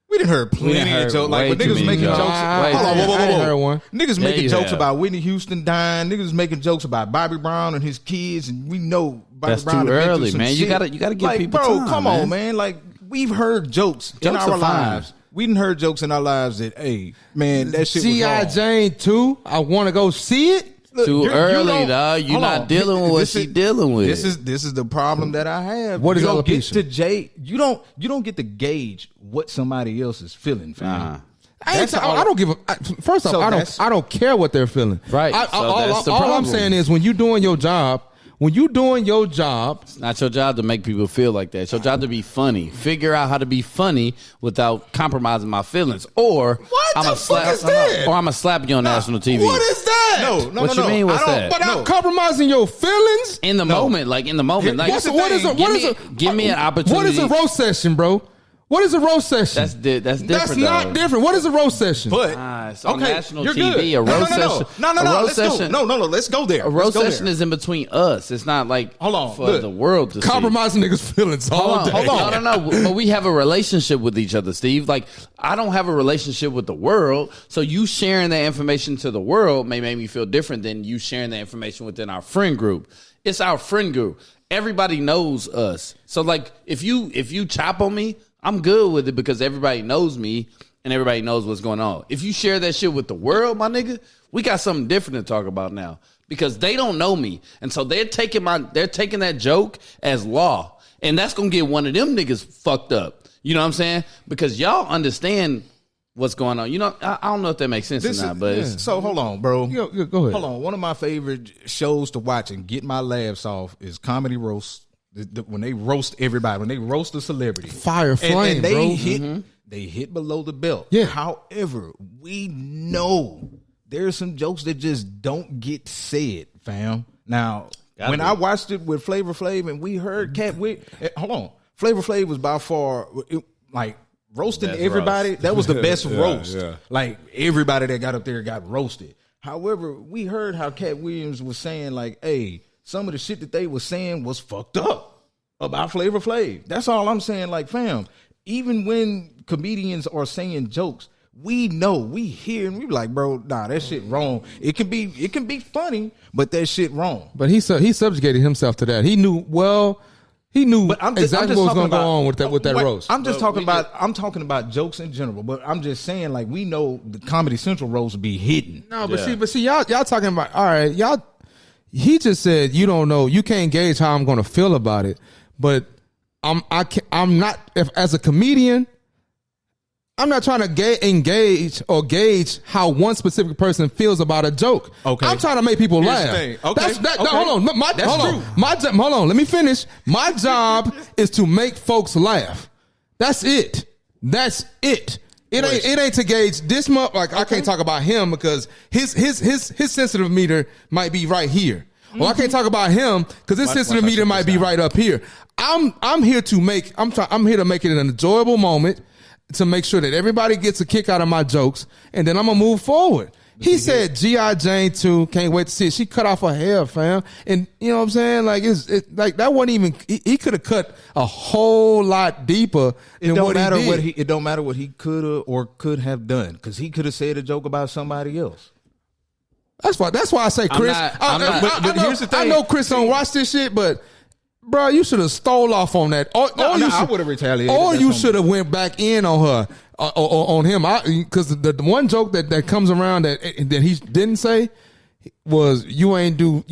S4: We didn't heard plenty
S2: done heard
S4: of jokes. Like
S2: way
S4: when
S2: too
S4: niggas
S2: many
S4: making
S2: jokes.
S4: jokes.
S2: Wait,
S4: Hold on,
S1: I ain't heard one.
S4: Niggas
S2: Yeah,
S4: making
S2: you
S4: jokes
S2: have.
S4: about Whitney Houston dying. Niggas making jokes about Bobby Brown and his kids, and we know Bobby
S2: That's
S4: Brown
S2: too
S4: have been through
S2: early,
S4: some
S2: man. You
S4: shit.
S2: gotta give
S4: like,
S2: people
S4: bro,
S2: time,
S4: come on, man. Like we've heard jokes in
S2: Jokes
S4: our
S2: are fine.
S4: lives. We didn't heard jokes in our lives that, hey, man, that shit was
S1: G.I.
S4: wrong.
S1: Jane 2. I want to go see it.
S4: Look,
S2: Too
S4: you
S2: early,
S4: don't-
S2: dog. You're
S4: hold
S2: not
S4: on.
S2: dealing with what
S4: This
S2: she
S4: is-
S2: dealing with.
S4: This is the problem that I have.
S1: What is
S4: you don't get
S1: alopecia?
S4: to you don't get to gauge what somebody else is feeling, fam.
S1: I don't give a. First
S4: So
S1: off,
S4: that's-
S1: I don't care what they're feeling.
S2: Right. So that's the
S1: all I'm
S2: problem.
S1: saying is when you doing your job,
S2: It's not your job to make people feel like that. It's your job to be funny. Figure out how to be funny without compromising my feelings. Or
S1: What
S2: I'm
S1: the
S2: a slap,
S1: fuck is that?
S2: Or I'm a slap you on national TV.
S1: what is that?
S4: No,
S2: What you mean, what's
S4: I don't-
S2: that?
S1: But
S4: no.
S1: I'm compromising your feelings.
S2: In the moment, like in the moment, like
S4: What's the
S1: What is
S4: thing.
S1: a what is a
S2: give me an opportunity.
S1: What is a roast session, bro? What is a roast session?
S2: That's different.
S1: That's not
S2: though.
S1: different. What is a roast session?
S4: But
S2: It's on national
S4: you're
S2: TV.
S4: good.
S2: A roast session.
S4: No.
S2: A roast
S4: Let's go.
S2: session.
S4: No. Let's go there.
S2: A roast
S4: Let's go
S2: session
S4: there.
S2: is in between us. It's not like
S4: Hold on,
S2: for
S4: look.
S2: the world to see.
S1: Compromising niggas' feelings all day.
S2: Hold on. No. But we have a relationship with each other, Steve. Like, I don't have a relationship with the world. So you sharing that information to the world may make me feel different than you sharing that information within our friend group. It's our friend group. Everybody knows us. So like, if you chop on me, I'm good with it because everybody knows me and everybody knows what's going on. If you share that shit with the world, my nigga, we got something different to talk about now because they don't know me. And so they're taking that joke as law. And that's going to get one of them niggas fucked up. You know what I'm saying? Because y'all understand what's going on. You know, I don't know if that makes sense or not, but it's,
S4: so hold on, bro.
S1: Go ahead.
S4: Hold on. One of my favorite shows to watch and get my laughs off is Comedy Roast. When they roast everybody, when they roast a celebrity,
S1: Fire flame,
S4: and they
S1: bro.
S4: hit, they hit below the belt.
S1: Yeah.
S4: However, we know there's some jokes that just don't get said fam. Now,
S2: Gotta
S4: when
S2: be.
S4: I watched it with Flavor Flav and we heard Cat Williams, hold on, Flavor Flav was by far like roasting
S2: Best
S4: everybody.
S2: roast.
S4: That was the best roast.
S1: yeah.
S4: Like everybody that got up there got roasted. However, we heard how Cat Williams was saying like, "Hey, some of the shit that they was saying was fucked up about Flavor Flav." That's all I'm saying. Like, fam, even when comedians are saying jokes, we know, we hear, and we be like, bro, nah, that shit wrong. It can be funny, but that shit wrong.
S1: But he subjugated himself to that. He knew
S4: But I'm just
S1: exactly what was
S4: talking
S1: going to go
S4: about-
S1: on with that roast.
S4: I'm just talking about. I'm talking about jokes in general. But I'm just saying, like, we know the Comedy Central roast be hidden.
S1: No, but see, y'all talking about, all right, y'all. He just said you don't know, you can't gauge how I'm going to feel about it. But I'm not, if as a comedian, I'm not trying to engage or gauge how one specific person feels about a joke.
S4: Okay.
S1: I'm trying to make people
S4: Here's
S1: laugh.
S4: the thing. Okay.
S1: No,
S4: Okay.
S1: hold on.
S4: That's
S1: hold
S4: true.
S1: on. Hold on. Let me finish. My job is to make folks laugh. That's it. It ain't to gauge this much. Like, I can't talk about him because his sensitive meter might be right here. Well, I can't talk about him because his sensitive meter might be right up here. I'm here to make it an enjoyable moment, to make sure that everybody gets a kick out of my jokes, and then I'm gonna move forward. He said G.I. Jane 2, can't wait to see it. She cut off her hair, fam. And you know what I'm saying? Like, like that wasn't even, he could have cut a whole lot deeper than what he did.
S4: It don't matter what he could or could have done, because he could have said a joke about somebody else.
S1: That's why I say Chris.
S2: I'm not-
S4: but here's the thing.
S1: I know Chris don't watch this shit, but bro, you should have stole off on that.
S4: I would have retaliated.
S1: Or
S4: That's
S1: you
S4: on
S1: should have went back in on her, on him. Because the one joke that comes around that he didn't say was you ain't do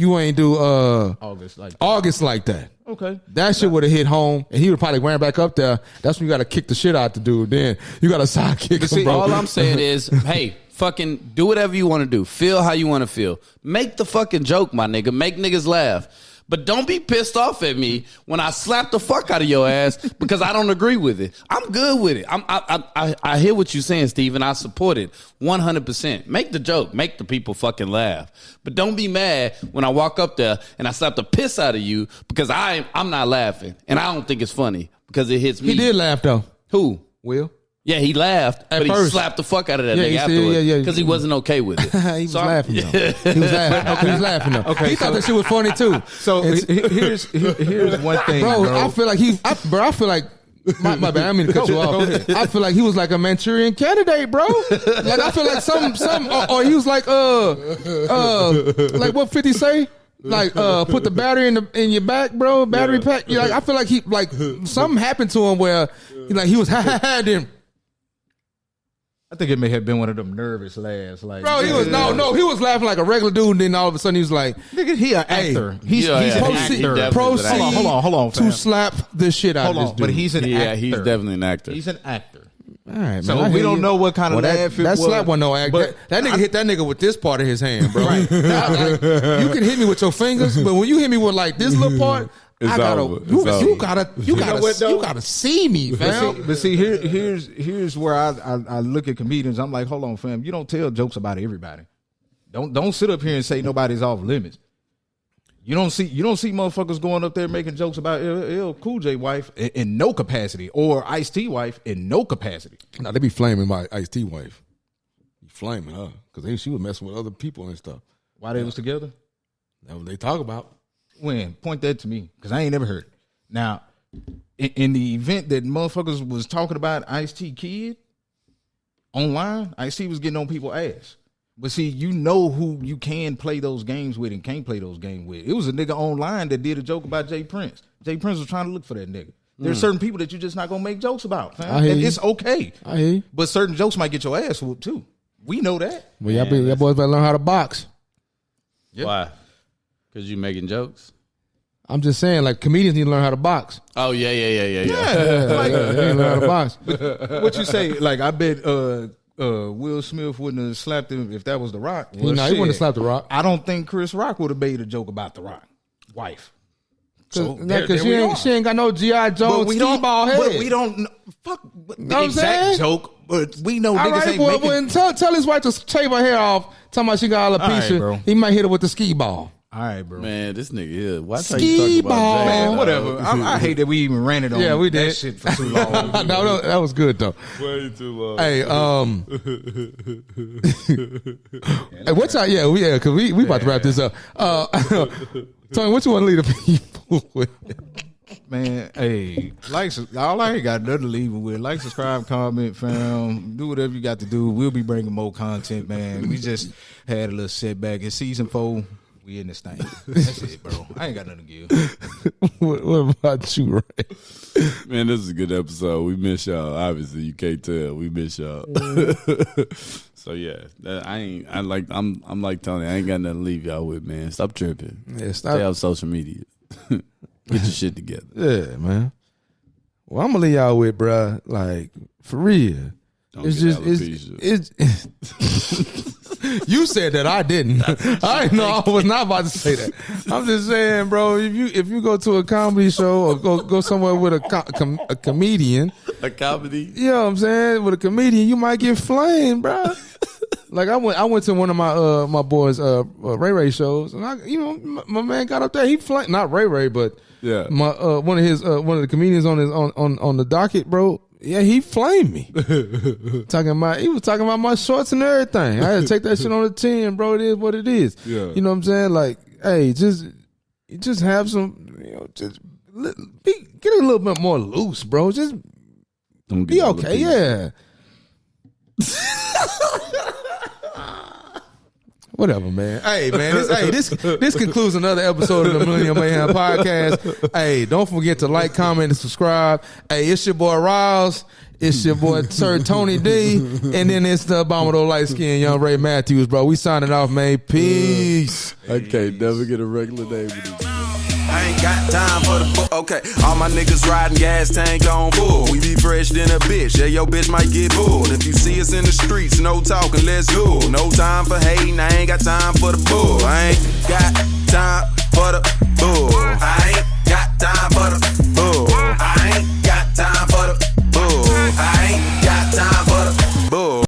S4: August
S1: like that.
S4: Okay.
S1: That shit would have hit home, and he would probably ran back up there. That's when you got to kick the shit out the dude. Then you got to sidekick him,
S2: See,
S1: bro.
S2: all I'm saying is, hey, fucking do whatever you want to do. Feel how you want to feel. Make the fucking joke, my nigga. Make niggas laugh. But don't be pissed off at me when I slap the fuck out of your ass because I don't agree with it. I'm good with it. I hear what you're saying, Steve, and I support it 100%. Make the joke. Make the people fucking laugh. But don't be mad when I walk up there and I slap the piss out of you because I'm not laughing. And I don't think it's funny because it hits me.
S1: He did laugh, though.
S2: Who?
S1: Will?
S2: Yeah, he laughed, but
S1: first.
S2: he slapped the fuck out of that
S1: Yeah,
S2: nigga
S1: he said,
S2: afterwards
S1: yeah.
S2: because he wasn't okay with it.
S1: He was laughing, though. He was laughing. He was laughing, though.
S4: Okay,
S1: He thought that shit was funny, too.
S4: So here's one thing,
S1: Bro, I feel like my bad, I didn't mean to cut you off. I feel like he was like a Manchurian candidate, bro. Like, I feel like or he was like what 50 say? Like, put the battery in your back, bro. Battery pack. Like, I feel like something happened to him where he was then.
S4: I think it may have been one of them nervous laughs. Like,
S1: Bro, he was he was laughing like a regular dude, and then all of a sudden he was like,
S4: nigga, he an
S1: Hey,
S4: actor. He's
S2: yeah,
S4: an
S2: he
S4: actor.
S2: definitely
S1: proceed
S2: is an actor.
S4: Hold on,
S1: to
S4: fam.
S1: slap the shit out
S4: Hold
S1: of this
S4: on,
S1: dude.
S4: but he's an actor.
S2: Yeah, he's definitely an actor.
S4: He's an actor.
S1: All right,
S4: So
S1: man, I
S4: we
S1: hear
S4: don't
S1: you.
S4: know what kind of laugh it
S1: that
S4: was.
S1: slap wasn't no act.
S4: But
S1: That nigga hit that nigga with this part of his hand, bro. Like, you can hit me with your fingers, but when you hit me with like this little part,
S2: It's
S1: I
S2: over. It's over.
S1: you gotta see me, fam.
S4: But see, here's where I look at comedians. I'm like, hold on, fam. You don't tell jokes about everybody. Don't sit up here and say nobody's off limits. You don't see motherfuckers going up there making jokes about LL Cool J wife in no capacity or Ice-T wife in no capacity.
S1: Now they be flaming my Ice-T wife. Flaming her because she was messing with other people and stuff.
S4: Why they was together?
S1: That's what they talk about.
S4: When? Point that to me, because I ain't never heard it. Now, in the event that motherfuckers was talking about Ice-T kid online, Ice-T was getting on people's ass. But see, you know who you can play those games with and can't play those games with. It was a nigga online that did a joke about Jay Prince. Jay Prince was trying to look for that nigga. There's certain people that you're just not gonna make jokes about, fam.
S1: I hear
S4: And
S1: you.
S4: it's okay.
S1: I hear you.
S4: But certain jokes might get your ass whooped too. We know that.
S1: Well, y'all boys better learn how to box.
S4: Yep.
S2: Why? Because you making jokes?
S1: I'm just saying, like, comedians need to learn how to box.
S2: Oh, yeah.
S1: They need to learn how to box.
S4: What you say? Like, I bet Will Smith wouldn't have slapped him if that was The Rock.
S1: He wouldn't have slapped The Rock.
S4: I don't think Chris Rock would have made a joke about The Rock wife. So
S1: Because she ain't got no G.I. Joe ball head.
S4: But we don't know. Fuck the
S1: Know what I'm
S4: exact
S1: saying?
S4: joke, but we know
S1: All
S4: niggas
S1: right,
S4: ain't
S1: well,
S4: making.
S1: tell his wife to shave her hair off. Talking about she got
S4: All right,
S1: alopecia.
S4: bro.
S1: He might hit her with the ski ball.
S4: All right, bro.
S2: Man, this nigga here. Watch how you talking about Jay.
S4: Man, whatever. I hate that we even ranted on
S1: we
S4: that
S1: did.
S4: shit for too long.
S1: No, that was good though.
S2: Way too long.
S1: Hey, hey, what's out? Yeah, because we about to wrap this up. Tony, what you want to leave the people with?
S4: Man, hey, all I ain't got nothing to leave it with. Like, subscribe, comment, fam. Do whatever you got to do. We'll be bringing more content, man. We just had a little setback. It's season 4. We in this thing. That's it, bro. I ain't got nothing to give.
S1: What about you, Ray?
S2: Man, this is a good episode. We miss y'all. Obviously, you can't tell. We miss y'all. So yeah, I'm like Tony. I ain't got nothing to leave y'all with, man. Stop tripping.
S1: Yeah,
S2: Stay off social media. Get your shit together.
S1: Yeah, man. Well, I'm gonna leave y'all with, bruh. Like, for real.
S2: It's
S1: you said that, I didn't. I was not about to say that. I'm just saying, bro. If you go to a comedy show or go somewhere with a comedian,
S2: a comedy,
S1: you know what I'm saying? With a comedian, you might get flamed, bro. Like I went to one of my boys Ray Ray shows, and my man got up there. He flamed, not Ray Ray, but
S2: yeah,
S1: my one of the comedians on the docket, bro. Yeah, he flamed me. He was talking about my shorts and everything. I had to take that shit on the 10, bro. It is what it is.
S2: Yeah.
S1: You know what I'm saying? Like, hey, just have some, get a little bit more loose, bro. Just be okay. Yeah. Whatever, man. Hey, man. This concludes another episode of the Millennial Mayhem Podcast. Hey, don't forget to like, comment, and subscribe. Hey, it's your boy Riles. It's your boy Sir Tony D. And then it's the abominable light skinned young Ray Matthews, bro. We signing off, man. Peace.
S2: I can't never get a regular name with this.
S3: I ain't got time for the book. Okay, all my niggas riding gas tank on full. We be fresh than a bitch. Yeah, your bitch might get bulled. If you see us in the streets, no talking, let's go. No time for hating. I ain't got time for the bull. I ain't got